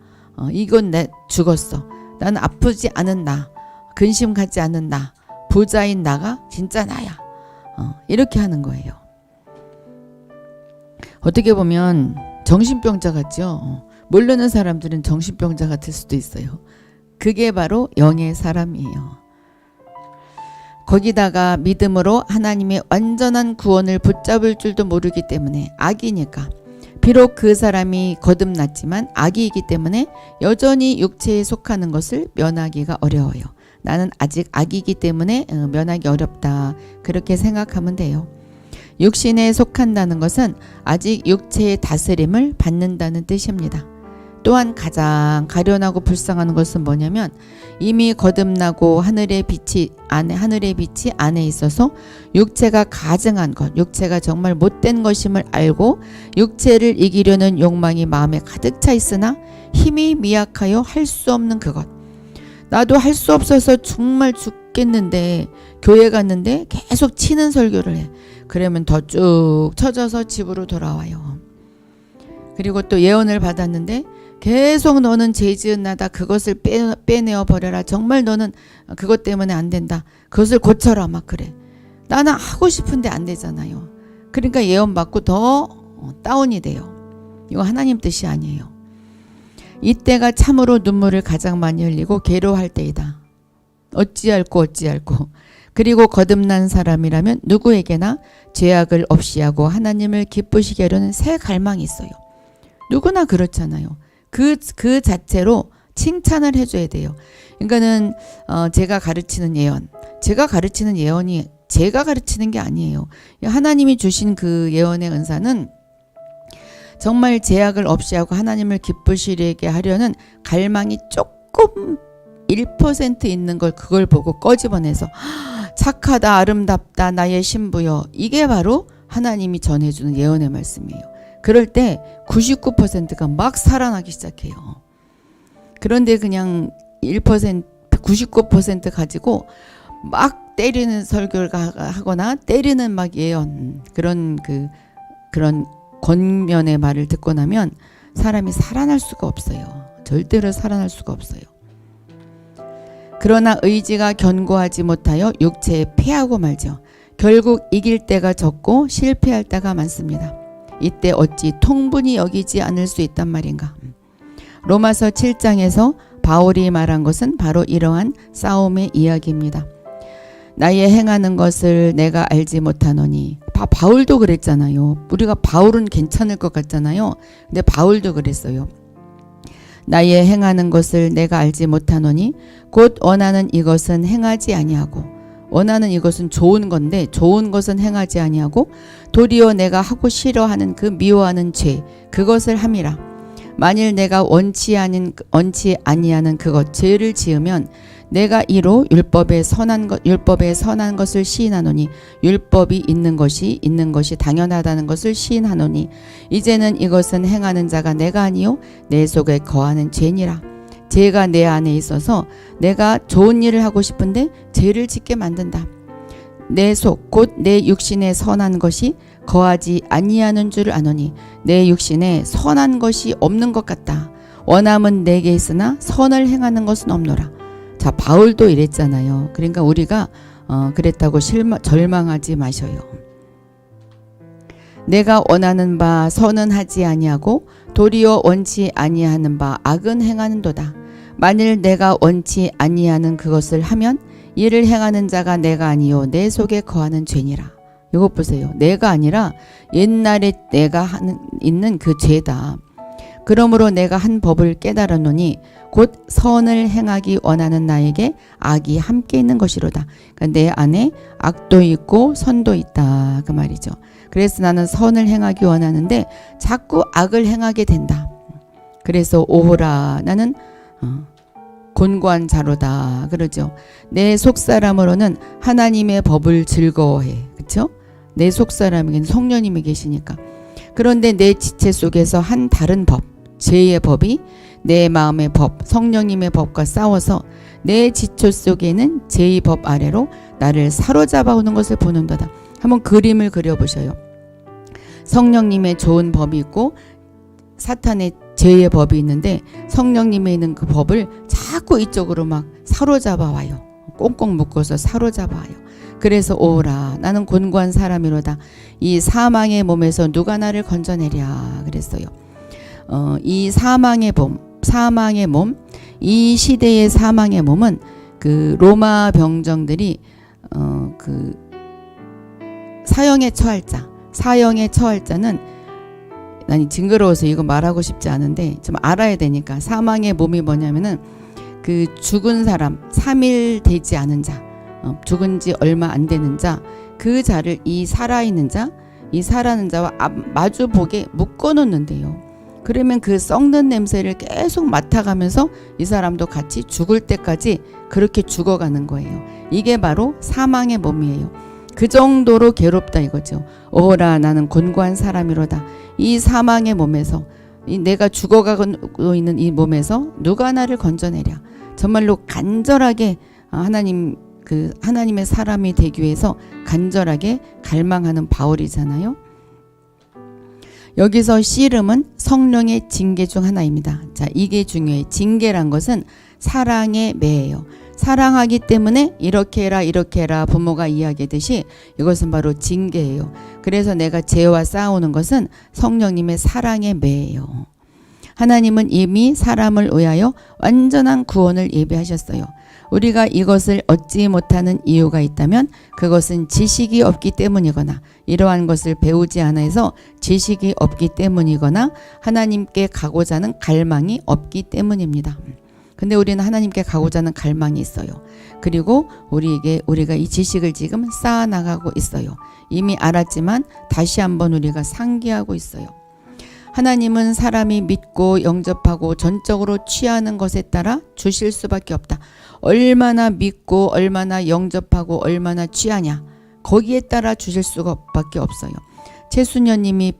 이건 내 죽었어. 나는 아프지 않은 나, 근심 갖지 않은 나, 부자인 나가 진짜 나야. 이렇게 하는 거예요. 어떻게 보면 정신병자 같죠. 모르는 사람들은 정신병자 같을 수도 있어요. 그게 바로 영의 사람이에요. 거기다가 믿음으로 하나님의 완전한 구원을 붙잡을 줄도 모르기 때문에 악이니까, 비록 그 사람이 거듭났지만 악이기 때문에 여전히 육체에 속하는 것을 면하기가 어려워요. 나는 아직 악이기 때문에 면하기 어렵다. 그렇게 생각하면 돼요. 육신에 속한다는 것은 아직 육체의 다스림을 받는다는 뜻입니다. 또한 가장 가련하고 불쌍한 것은 뭐냐면 이미 거듭나고 하늘의 빛이 안에 있어서 육체가 가증한 것, 육체가 정말 못된 것임을 알고 육체를 이기려는 욕망이 마음에 가득 차 있으나 힘이 미약하여 할 수 없는 그것. 나도 할 수 없어서 정말 죽겠는데 교회 갔는데 계속 치는 설교를 해. 그러면 더 쭉 처져서 집으로 돌아와요. 그리고 또 예언을 받았는데 계속 너는 죄 지은 나다. 그것을 빼내어 버려라. 정말 너는 그것 때문에 안 된다. 그것을 고쳐라. 막 그래. 나는 하고 싶은데 안 되잖아요. 그러니까 예언 받고 더 다운이 돼요. 이거 하나님 뜻이 아니에요. 이때가 참으로 눈물을 가장 많이 흘리고 괴로워할 때이다. 어찌할꼬. 그리고 거듭난 사람이라면 누구에게나 죄악을 없이 하고 하나님을 기쁘시게 하려는 새 갈망이 있어요. 누구나 그렇잖아요. 그 자체로 칭찬을 해줘야 돼요. 그러니까는 제가 가르치는 예언이 제가 가르치는 게 아니에요. 하나님이 주신 그 예언의 은사는 정말 죄악을 없이 하고 하나님을 기쁘시게 하려는 갈망이 조금 1% 있는 걸 그걸 보고 꺼집어내서 착하다, 아름답다, 나의 신부여. 이게 바로 하나님이 전해주는 예언의 말씀이에요. 그럴 때 99%가 막 살아나기 시작해요. 그런데 그냥 1%, 99% 가지고 막 때리는 설교를 하거나 때리는 막 예언, 그런 권면의 말을 듣고 나면 사람이 살아날 수가 없어요. 절대로 살아날 수가 없어요. 그러나 의지가 견고하지 못하여 육체에 패하고 말죠. 결국 이길 때가 적고 실패할 때가 많습니다. 이때 어찌 통분히 여기지 않을 수 있단 말인가. 로마서 7장에서 바울이 말한 것은 바로 이러한 싸움의 이야기입니다. 나의 행하는 것을 내가 알지 못하노니. 바울도 그랬잖아요. 우리가 바울은 괜찮을 것 같잖아요. 근데 바울도 그랬어요. 나의 행하는 것을 내가 알지 못하노니 곧 원하는 이것은 행하지 아니하고. 원하는 이것은 좋은 건데 좋은 것은 행하지 아니하고 도리어 내가 하고 싫어하는 그 미워하는 죄 그것을 함이라. 만일 내가 원치 아니하는 그것 죄를 지으면 내가 이로 율법의 선한 것을 시인하노니 율법이 있는 것이 당연하다는 것을 시인하노니 이제는 이것은 행하는 자가 내가 아니요 내 속에 거하는 죄니라. 죄가 내 안에 있어서 내가 좋은 일을 하고 싶은데 죄를 짓게 만든다. 내 속 곧 내 육신에 선한 것이 거하지 아니하는 줄 아노니 내 육신에 선한 것이 없는 것 같다. 원함은 내게 있으나 선을 행하는 것은 없노라. 자, 바울도 이랬잖아요. 그러니까 우리가 그랬다고 절망하지 마셔요. 내가 원하는 바 선은 하지 아니하고 도리어 원치 아니하는 바 악은 행하는도다. 만일 내가 원치 아니하는 그것을 하면 이를 행하는 자가 내가 아니요 내 속에 거하는 죄니라. 이것 보세요. 내가 아니라 옛날에 내가 있는 그 죄다. 그러므로 내가 한 법을 깨달았노니 곧 선을 행하기 원하는 나에게 악이 함께 있는 것이로다. 그러니까 내 안에 악도 있고 선도 있다 그 말이죠. 그래서 나는 선을 행하기 원하는데 자꾸 악을 행하게 된다. 그래서 오호라 나는 곤고한 자로다 그러죠. 내 속사람으로는 하나님의 법을 즐거워해. 그렇죠? 내 속사람에게는 성령님이 계시니까. 그런데 내 지체 속에서 한 다른 법, 죄의 법이 내 마음의 법, 성령님의 법과 싸워서 내 지체 속에는 죄의 법 아래로 나를 사로잡아 오는 것을 보는도다. 한번 그림을 그려보셔요. 성령님의 좋은 법이 있고 사탄의 죄의 법이 있는데 성령님에 있는 그 법을 자꾸 이쪽으로 막 사로잡아 와요. 꽁꽁 묶어서 사로잡아 와요. 그래서 오라 나는 곤고한 사람이로다. 이 사망의 몸에서 누가 나를 건져내랴 그랬어요. 이 사망의 몸, 이 시대의 사망의 몸은 그 로마 병정들이 그 사형에 처할 자는 아니 징그러워서 이거 말하고 싶지 않은데 좀 알아야 되니까 사망의 몸이 뭐냐면은 그 죽은 사람 3일 되지 않은 자 죽은 지 얼마 안 되는 자 그 자를 이 살아있는 자와 마주 보게 묶어 놓는데요. 그러면 그 썩는 냄새를 계속 맡아가면서 이 사람도 같이 죽을 때까지 그렇게 죽어가는 거예요. 이게 바로 사망의 몸이에요. 그 정도로 괴롭다 이거죠. 오라 나는 곤고한 사람이로다. 이 사망의 몸에서 내가 죽어가고 있는 이 몸에서 누가 나를 건져내랴. 정말로 간절하게 하나님의 사람이 되기 위해서 간절하게 갈망하는 바울이잖아요. 여기서 씨름은 성령의 징계 중 하나입니다. 자, 이게 중요해요. 징계란 것은 사랑의 매예요. 사랑하기 때문에 이렇게 해라 부모가 이야기했듯이 이것은 바로 징계예요. 그래서 내가 죄와 싸우는 것은 성령님의 사랑의 매예요. 하나님은 이미 사람을 위하여 완전한 구원을 예비하셨어요. 우리가 이것을 얻지 못하는 이유가 있다면 그것은 지식이 없기 때문이거나 이러한 것을 배우지 않아 해서 지식이 없기 때문이거나 하나님께 가고자 하는 갈망이 없기 때문입니다. 근데 우리는 하나님께 가고자 하는 갈망이 있어요. 그리고 우리가 이 지식을 지금 쌓아나가고 있어요. 이미 알았지만 다시 한번 우리가 상기하고 있어요. 하나님은 사람이 믿고 영접하고 전적으로 취하는 것에 따라 주실 수밖에 없다. 얼마나 믿고 얼마나 영접하고 얼마나 취하냐 거기에 따라 주실 수밖에 없어요. 최수녀님이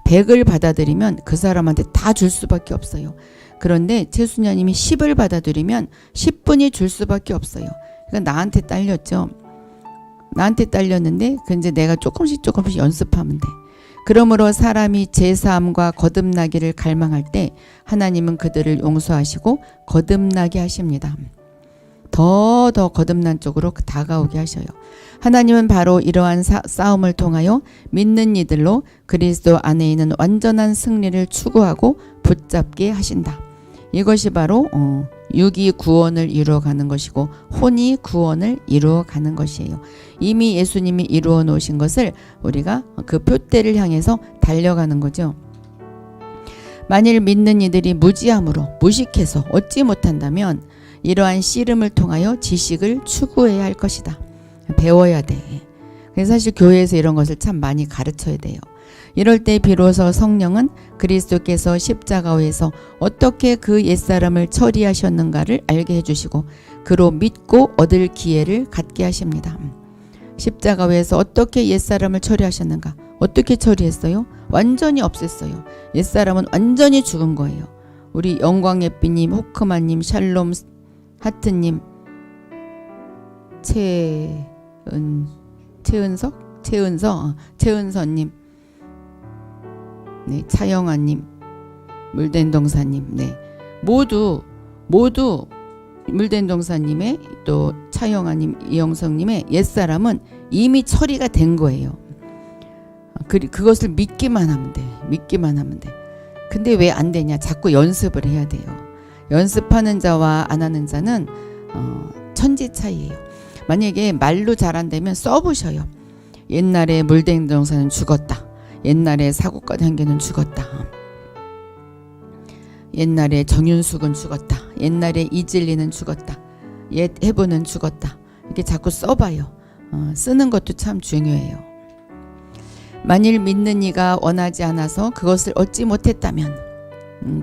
100을 받아들이면 그 사람한테 다 줄 수밖에 없어요. 그런데 최수녀님이 10을 받아들이면 10분이 줄 수밖에 없어요. 그러니까 나한테 딸렸죠. 나한테 딸렸는데 이제 내가 조금씩 연습하면 돼. 그러므로 사람이 제사함과 거듭나기를 갈망할 때 하나님은 그들을 용서하시고 거듭나게 하십니다. 더 거듭난 쪽으로 다가오게 하셔요. 하나님은 바로 이러한 싸움을 통하여 믿는 이들로 그리스도 안에 있는 완전한 승리를 추구하고 붙잡게 하신다. 이것이 바로 육이 구원을 이루어가는 것이고 혼이 구원을 이루어가는 것이에요. 이미 예수님이 이루어 놓으신 것을 우리가 그 표대를 향해서 달려가는 거죠. 만일 믿는 이들이 무식해서 얻지 못한다면 이러한 씨름을 통하여 지식을 추구해야 할 것이다. 배워야 돼. 그래서 사실 교회에서 이런 것을 참 많이 가르쳐야 돼요. 이럴 때 비로소 성령은 그리스도께서 십자가에서 어떻게 그 옛사람을 처리하셨는가를 알게 해주시고 그로 믿고 얻을 기회를 갖게 하십니다. 십자가에서 어떻게 옛사람을 처리하셨는가? 어떻게 처리했어요? 완전히 없앴어요. 옛사람은 완전히 죽은 거예요. 우리 영광예삐님, 호크마님, 샬롬, 하트님, 최은서님, 네, 차영아님, 물된동사님, 네, 모두 물된동사님의 또 차영아님, 이영성님의 옛사람은 이미 처리가 된 거예요. 그것을 믿기만 하면 돼. 근데 왜 안 되냐? 자꾸 연습을 해야 돼요. 연습하는 자와 안 하는 자는 천지 차이예요. 만약에 말로 잘 안 되면 써보셔요. 옛날에 물된동사는 죽었다. 옛날에 사고과 향기는 죽었다. 옛날에 정윤숙은 죽었다. 옛날에 이진리는 죽었다. 옛 해부는 죽었다. 이렇게 자꾸 써봐요. 쓰는 것도 참 중요해요. 만일 믿는 이가 원하지 않아서 그것을 얻지 못했다면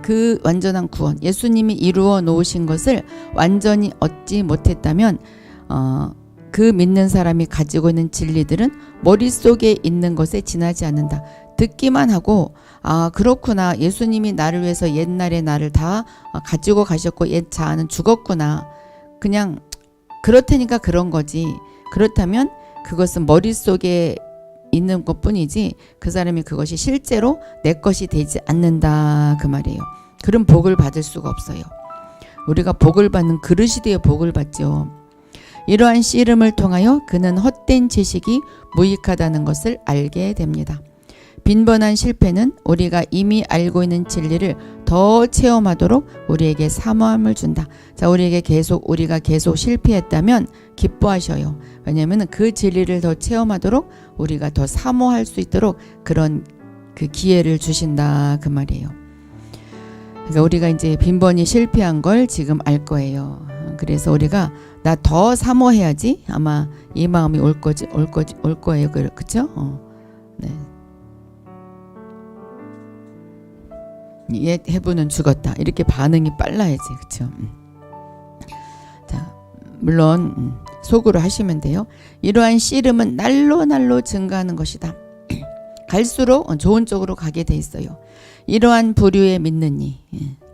그 완전한 구원, 예수님이 이루어 놓으신 것을 완전히 얻지 못했다면 그 믿는 사람이 가지고 있는 진리들은 머릿속에 있는 것에 지나지 않는다. 듣기만 하고 그렇구나, 예수님이 나를 위해서 옛날에 나를 다 가지고 가셨고 옛 자아는 죽었구나, 그냥 그렇다니까 그런 거지. 그렇다면 그것은 머릿속에 있는 것뿐이지 그 사람이 그것이 실제로 내 것이 되지 않는다 그 말이에요. 그럼 복을 받을 수가 없어요. 우리가 복을 받는 그릇이 되어 복을 받죠. 이러한 씨름을 통하여 그는 헛된 지식이 무익하다는 것을 알게 됩니다. 빈번한 실패는 우리가 이미 알고 있는 진리를 더 체험하도록 우리에게 사모함을 준다. 자, 우리가 계속 실패했다면 기뻐하셔요. 왜냐하면 그 진리를 더 체험하도록 우리가 더 사모할 수 있도록 그런 그 기회를 주신다 그 말이에요. 그러니까 우리가 이제 빈번히 실패한 걸 지금 알 거예요. 그래서 우리가 나 더 사모해야지, 아마 이 마음이 올 거예요. 그렇죠? 네. 옛 해부는 죽었다, 이렇게 반응이 빨라야지, 그렇죠? 자, 물론 속으로 하시면 돼요. 이러한 씨름은 날로 증가하는 것이다. 갈수록 좋은 쪽으로 가게 돼 있어요. 이러한 부류의 믿는 이,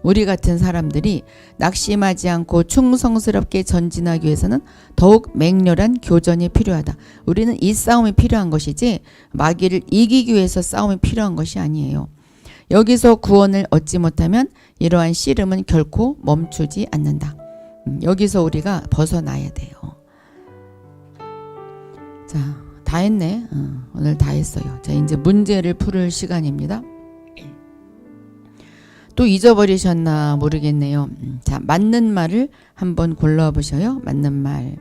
우리 같은 사람들이 낙심하지 않고 충성스럽게 전진하기 위해서는 더욱 맹렬한 교전이 필요하다. 우리는 이 싸움이 필요한 것이지 마귀를 이기기 위해서 싸움이 필요한 것이 아니에요. 여기서 구원을 얻지 못하면 이러한 씨름은 결코 멈추지 않는다. 여기서 우리가 벗어나야 돼요. 자, 다 했네. 오늘 다 했어요. 자, 이제 문제를 풀을 시간입니다. 또 잊어버리셨나 모르겠네요. 자, 맞는 말을 한번 골라보셔요. 맞는 말.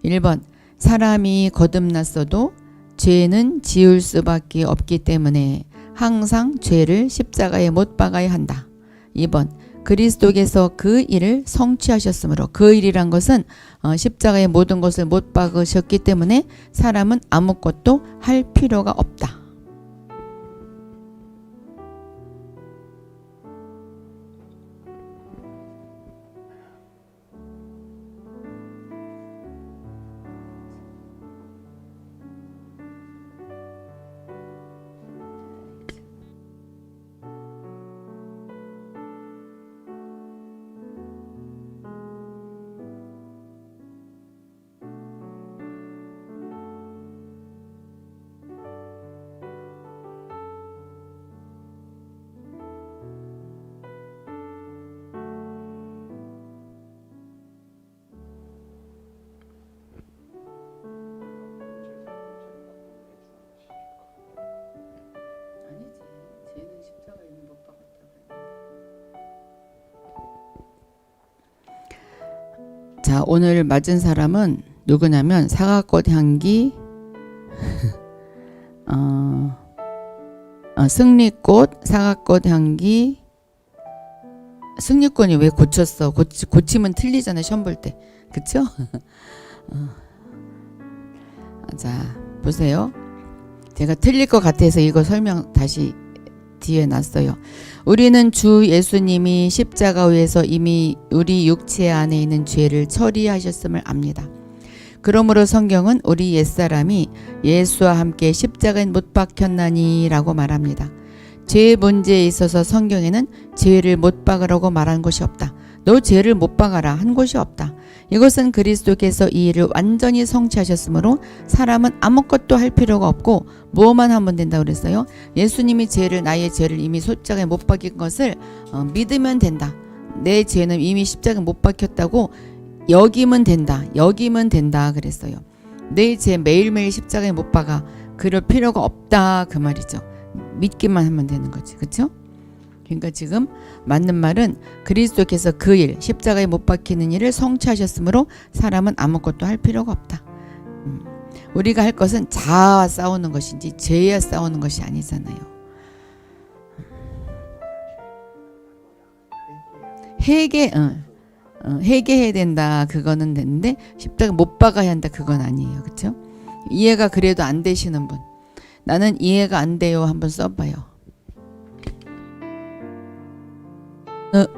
1번, 사람이 거듭났어도 죄는 지을 수밖에 없기 때문에 항상 죄를 십자가에 못 박아야 한다. 2번, 그리스도께서 그 일을 성취하셨으므로, 그 일이란 것은 십자가에 모든 것을 못 박으셨기 때문에 사람은 아무것도 할 필요가 없다. 자, 오늘 맞은 사람은 누구냐면 사과꽃 향기 승리꽃, 사과꽃 향기. 승리꽃이 왜 고쳤어? 고치면 틀리잖아요, 시험 볼 때. 그쵸? 자, 보세요. 제가 틀릴 것 같아서 이거 설명 다시 뒤에 놨어요. 우리는 주 예수님이 십자가 위에서 이미 우리 육체 안에 있는 죄를 처리하셨음을 압니다. 그러므로 성경은 우리 옛사람이 예수와 함께 십자가에 못 박혔나니 라고 말합니다. 죄의 문제에 있어서 성경에는 죄를 못 박으라고 말한 것이 없다. 너 죄를 못 박아라 한 것이 없다. 이것은 그리스도께서 이 일을 완전히 성취하셨으므로 사람은 아무것도 할 필요가 없고 무엇만 하면 된다 그랬어요. 예수님이 나의 죄를 이미 십자가에 못 박힌 것을 믿으면 된다. 내 죄는 이미 십자가에 못 박혔다고 여기면 된다. 그랬어요. 내 죄 매일매일 십자가에 못 박아. 그럴 필요가 없다 그 말이죠. 믿기만 하면 되는 거지. 그렇죠? 그러니까 지금 맞는 말은 그리스도께서 그 일, 십자가에 못 박히는 일을 성취하셨으므로 사람은 아무것도 할 필요가 없다. 우리가 할 것은 자아와 싸우는 것이지 죄와 싸우는 것이 아니잖아요. 회개해야 된다 그거는 되는데 십자가 못 박아야 한다 그건 아니에요. 그렇죠? 이해가 그래도 안 되시는 분, 나는 이해가 안 돼요 한번 써봐요.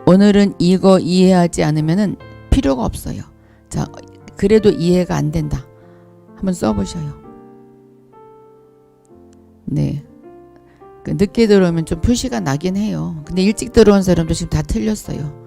오늘은 이거 이해하지 않으면은 필요가 없어요. 자, 그래도 이해가 안 된다. 한번 써보셔요. 네. 늦게 들어오면 좀 표시가 나긴 해요. 근데 일찍 들어온 사람도 지금 다 틀렸어요.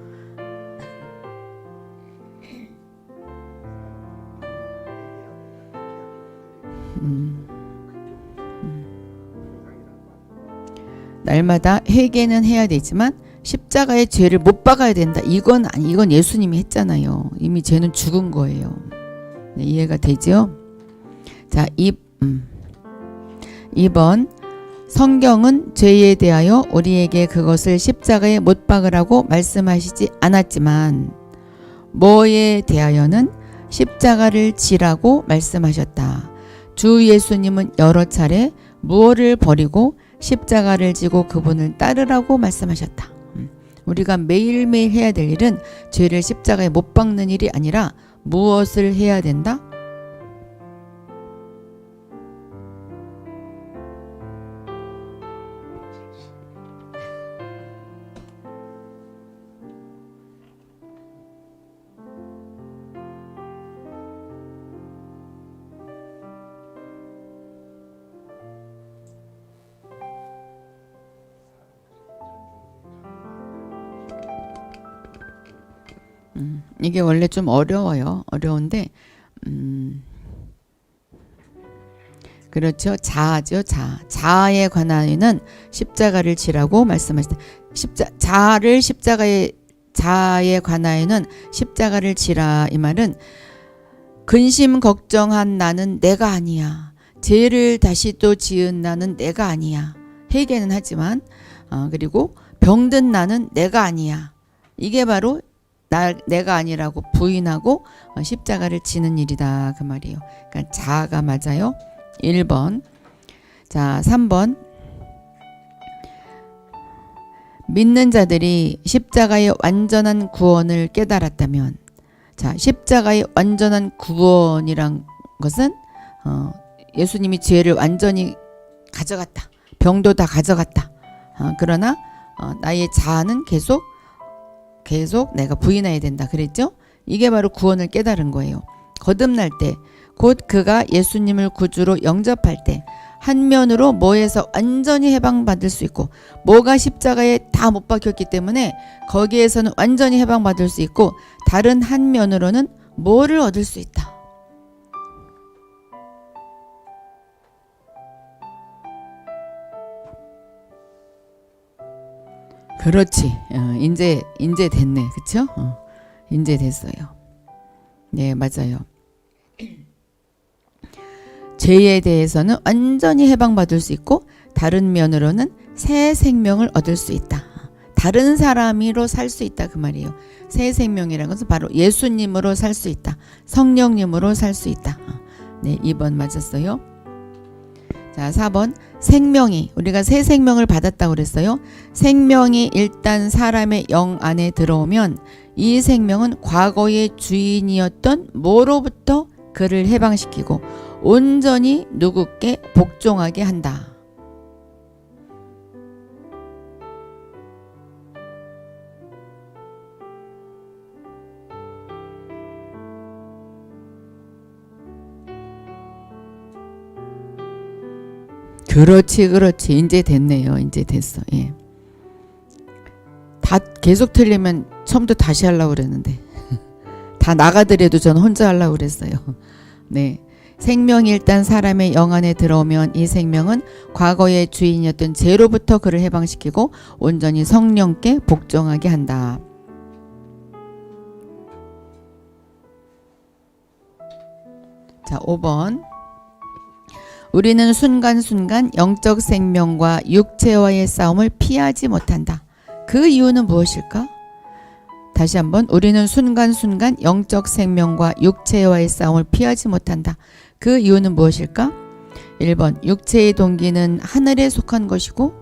날마다 회개는 해야 되지만 십자가의 죄를 못 박아야 된다. 이건 아니, 이건 예수님이 했잖아요. 이미 죄는 죽은 거예요. 네, 이해가 되죠? 자, 2번 성경은 죄에 대하여 우리에게 그것을 십자가에 못 박으라고 말씀하시지 않았지만 뭐에 대하여는 십자가를 지라고 말씀하셨다. 주 예수님은 여러 차례 무엇을 버리고 십자가를 지고 그분을 따르라고 말씀하셨다. 우리가 매일매일 해야 될 일은 죄를 십자가에 못 박는 일이 아니라 무엇을 해야 된다? 이게 원래 좀 어려워요. 어려운데 그렇죠. 자아죠. 자아에 관하여는 십자가를 지라고 말씀하셨다. 자아에 관하여는 십자가를 지라. 이 말은 근심 걱정한 나는 내가 아니야. 죄를 다시 또 지은 나는 내가 아니야. 회개는 하지만 그리고 병든 나는 내가 아니야. 이게 바로 내가 아니라고 부인하고 십자가를 지는 일이다. 그 말이에요. 그러니까 자아가 맞아요. 1번. 자, 3번. 믿는 자들이 십자가의 완전한 구원을 깨달았다면, 자, 십자가의 완전한 구원이란 것은 예수님이 죄를 완전히 가져갔다. 병도 다 가져갔다. 그러나 나의 자아는 계속 내가 부인해야 된다. 그랬죠? 이게 바로 구원을 깨달은 거예요. 거듭날 때, 곧 그가 예수님을 구주로 영접할 때 한면으로 뭐에서 완전히 해방받을 수 있고, 뭐가 십자가에 다 못 박혔기 때문에 거기에서는 완전히 해방받을 수 있고, 다른 한면으로는 뭐를 얻을 수 있다. 그렇지. 이제 됐네. 그쵸? 이제 됐어요. 네, 맞아요. 죄에 대해서는 완전히 해방받을 수 있고, 다른 면으로는 새 생명을 얻을 수 있다. 다른 사람으로 살 수 있다. 그 말이에요. 새 생명이라는 것은 바로 예수님으로 살 수 있다. 성령님으로 살 수 있다. 네, 2번 맞았어요. 자, 4번. 생명이, 우리가 새 생명을 받았다고 그랬어요. 생명이 일단 사람의 영 안에 들어오면 이 생명은 과거의 주인이었던 뭐로부터 그를 해방시키고 온전히 누구께 복종하게 한다. 그렇지. 이제 됐네요. 이제 됐어. 예. 다 계속 틀리면 처음부터 다시 하려고 그랬는데 다 나가더라도 저는 혼자 하려고 그랬어요. 네. 생명이 일단 사람의 영 안에 들어오면 이 생명은 과거의 주인이었던 죄로부터 그를 해방시키고 온전히 성령께 복종하게 한다. 자, 5번. 우리는 순간순간 영적 생명과 육체와의 싸움을 피하지 못한다. 그 이유는 무엇일까? 다시 한번. 우리는 순간순간 영적 생명과 육체와의 싸움을 피하지 못한다. 그 이유는 무엇일까? 1번. 육체의 동기는 하늘에 속한 것이고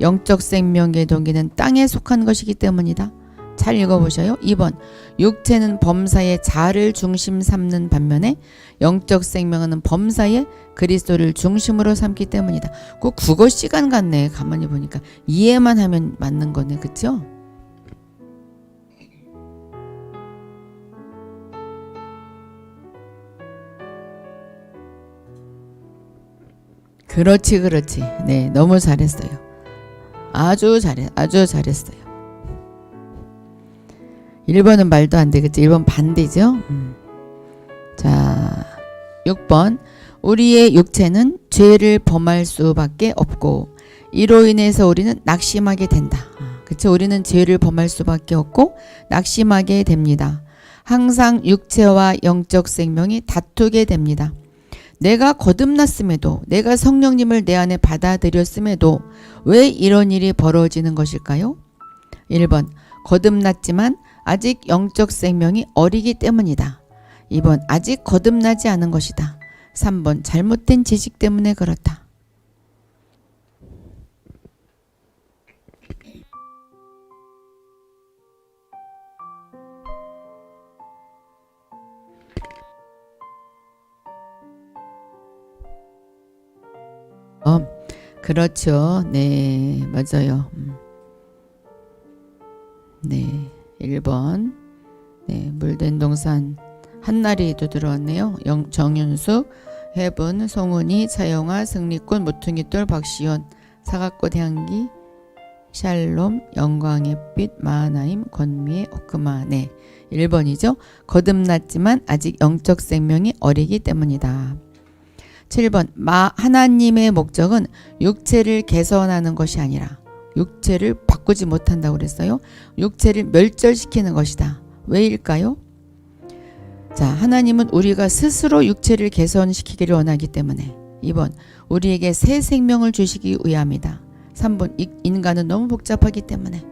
영적 생명의 동기는 땅에 속한 것이기 때문이다. 잘 읽어보셔요. 2번. 육체는 범사의 자아를 중심 삼는 반면에 영적 생명은 범사의 그리스도를 중심으로 삼기 때문이다. 그 국어 시간 같네. 가만히 보니까 이해만 하면 맞는 거네. 그쵸? 그렇지, 그렇지. 네, 너무 잘했어요. 아주 잘했어요. 1번은 말도 안 되겠죠. 1번 반대죠. 자, 6번. 우리의 육체는 죄를 범할 수밖에 없고 이로 인해서 우리는 낙심하게 된다. 그렇죠. 우리는 죄를 범할 수밖에 없고 낙심하게 됩니다. 항상 육체와 영적 생명이 다투게 됩니다. 내가 거듭났음에도, 내가 성령님을 내 안에 받아들였음에도 왜 이런 일이 벌어지는 것일까요? 1번. 거듭났지만 아직 영적 생명이 어리기 때문이다. 2번. 아직 거듭나지 않은 것이다. 3번. 잘못된 지식 때문에 그렇다. 그렇죠. 네, 맞아요. 네, 1번. 네, 물된 동산 한나리도 들어왔네요. 정윤숙, 해분, 송은이, 차영아, 승리꽃, 모퉁이돌, 박시온, 사각꽃 향기, 샬롬, 영광의 빛, 마하나임, 권미의 오크마. 네, 1번이죠. 거듭났지만 아직 영적 생명이 어리기 때문이다. 7번. 하나님의 목적은 육체를 개선하는 것이 아니라 육체를 바꾸지 못한다고 그랬어요. 육체를 멸절시키는 것이다. 왜일까요? 자, 하나님은 우리가 스스로 육체를 개선시키기를 원하기 때문에. 2번. 우리에게 새 생명을 주시기 위함이다. 3번. 인간은 너무 복잡하기 때문에.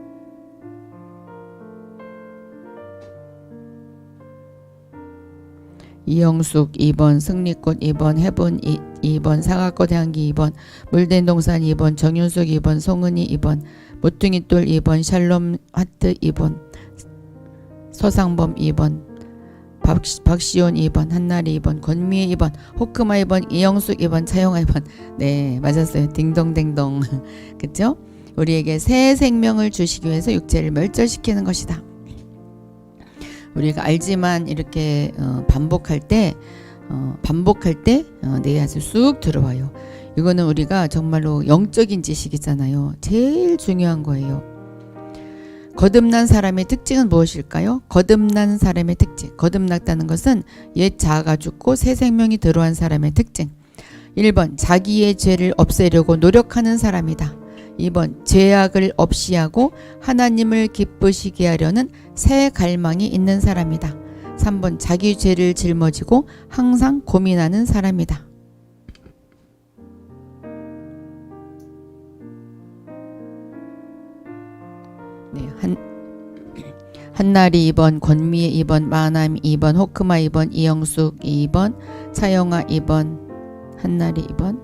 이영숙 2번, 승리꽃 2번, 해분 2번, 사각꽃 향기 2번, 물된 동산 2번, 정윤숙 2번, 송은이 2번, 모퉁이돌 2번, 샬롬 하트 2번, 서상범 2번, 박시온 2번, 한나리 2번, 권미애 2번, 호크마 2번, 이영숙 2번, 차영아 2번. 네, 맞았어요. 딩동댕동. 그쵸? 우리에게 새 생명을 주시기 위해서 육체를 멸절시키는 것이다. 우리가 알지만 이렇게 반복할 때 내 안에 쑥 들어와요. 이거는 우리가 정말로 영적인 지식이잖아요. 제일 중요한 거예요. 거듭난 사람의 특징은 무엇일까요? 거듭난 사람의 특징. 거듭났다는 것은 옛 자아가 죽고 새 생명이 들어온 사람의 특징. 1번. 자기의 죄를 없애려고 노력하는 사람이다. 2번. 죄악을 없이 하고 하나님을 기쁘시게 하려는 새 갈망이 있는 사람이다. 3번. 자기 죄를 짊어지고 항상 고민하는 사람이다. 네, 한나리 2번, 권미애 2번, 마하나임 2번, 호크마 2번, 이영숙 2번, 차영아 2번, 한나리 2번,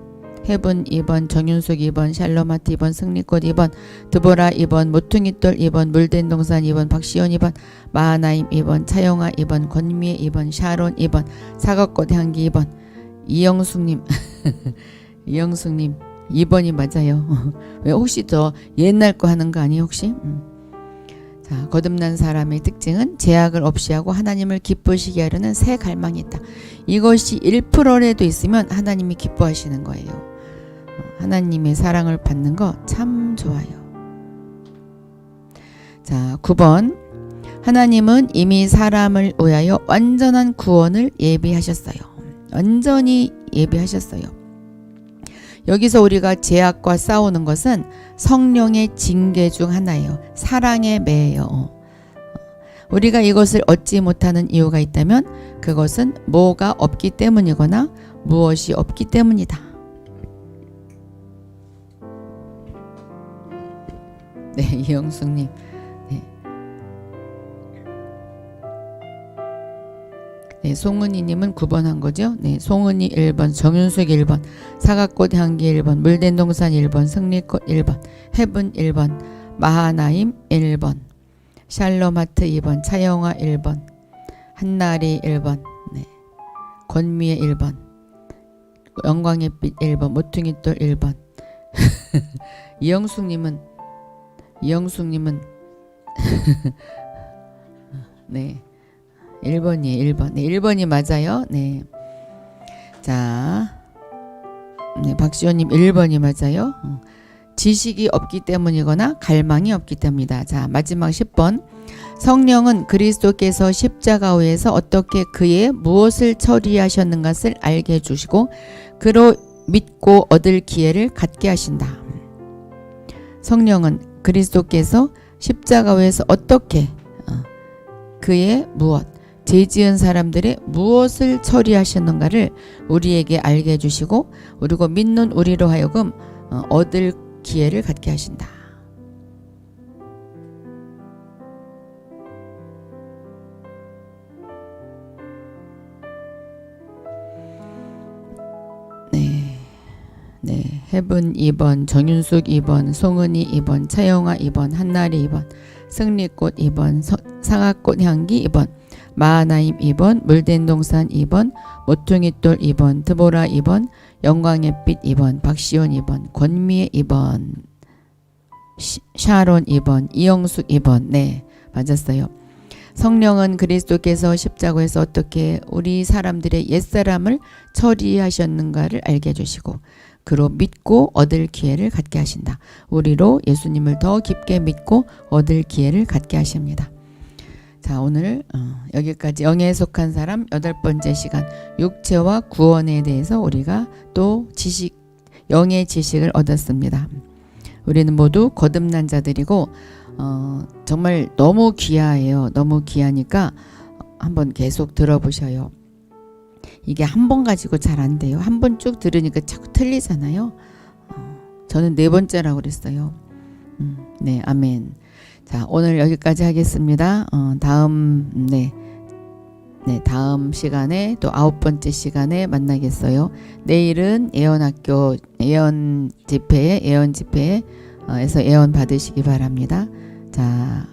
해분 2번, 정윤숙 2번, 샬롬아트 2번, 승리꽃 2번, 드보라 2번, 모퉁이돌 2번, 물된 동산 2번, 박시온 2번, 마하나임 2번, 차영아 2번, 권미애 2번, 샤론 2번, 사각꽃 향기 2번. 이영숙님 이영숙님 2번이 맞아요. 왜 혹시 더 옛날 거 하는 거 아니에요 혹시? 자, 거듭난 사람의 특징은 죄악을 없이 하고 하나님을 기쁘시게 하려는 새 갈망이 있다. 이것이 1%라도 있으면 하나님이 기뻐하시는 거예요. 하나님의 사랑을 받는 거 참 좋아요. 자, 9번. 하나님은 이미 사람을 위하여 완전한 구원을 예비하셨어요. 완전히 예비하셨어요. 여기서 우리가 죄악과 싸우는 것은 성령의 징계 중 하나예요. 사랑의 매예요. 우리가 이것을 얻지 못하는 이유가 있다면 그것은 뭐가 없기 때문이거나 무엇이 없기 때문이다. 네, 이영숙님. 네. 네, 송은이님은 9번 한 거죠. 네, 송은이 1번, 정윤숙 1번, 사각꽃 향기 1번, 물된 동산 1번, 승리꽃 1번, 해분 1번, 마하나임 1번, 샬롬하트 2번, 차영아 1번, 한나리 1번, 네, 권미애 1번, 영광의 빛 1번, 모퉁이돌 1번. 이영숙님은 네, 1번이에요. 1번. 네, 1번이 맞아요. 네. 자, 네, 박시호님 1번이 맞아요. 지식이 없기 때문이거나 갈망이 없기 때문이다. 자, 마지막 10번. 성령은 그리스도께서 십자가에서 어떻게 그의 무엇을 처리하셨는 것을 알게 해주시고 그로 믿고 얻을 기회를 갖게 하신다. 성령은 그리스도께서 십자가에서 어떻게 그의 무엇, 죄 지은 사람들의 무엇을 처리하셨는가를 우리에게 알게 해주시고 그리고 믿는 우리로 하여금 얻을 기회를 갖게 하신다. 네, 해븐 2번, 정윤숙 2번, 송은이 2번, 차영아 2번, 한나리 2번, 승리꽃 2번, 상아꽃 향기 2번, 마하나임 2번, 물된 동산 2번, 모퉁이돌 2번, 드보라 2번, 영광의 빛 2번, 박시온 2번, 권미애 2번, 샤론 2번, 이영숙 2번. 네, 맞았어요. 성령은 그리스도께서 십자가에서 어떻게 우리 사람들의 옛사람을 처리하셨는가를 알게 해주시고 그로 믿고 얻을 기회를 갖게 하신다. 우리로 예수님을 더 깊게 믿고 얻을 기회를 갖게 하십니다. 자, 오늘 여기까지 영에 속한 사람 8번째 시간 육체와 구원에 대해서 우리가 또 영의 지식을 얻었습니다. 우리는 모두 거듭난 자들이고 정말 너무 귀하예요. 너무 귀하니까 한번 계속 들어보셔요. 이게 한 번 가지고 잘 안 돼요. 한 번 쭉 들으니까 자꾸 틀리잖아요. 저는 4번째라고 그랬어요. 네, 아멘. 자, 오늘 여기까지 하겠습니다. 다음 시간에 또 9번째 시간에 만나겠어요. 내일은 예언학교 예언 집회에서 예언 받으시기 바랍니다. 자,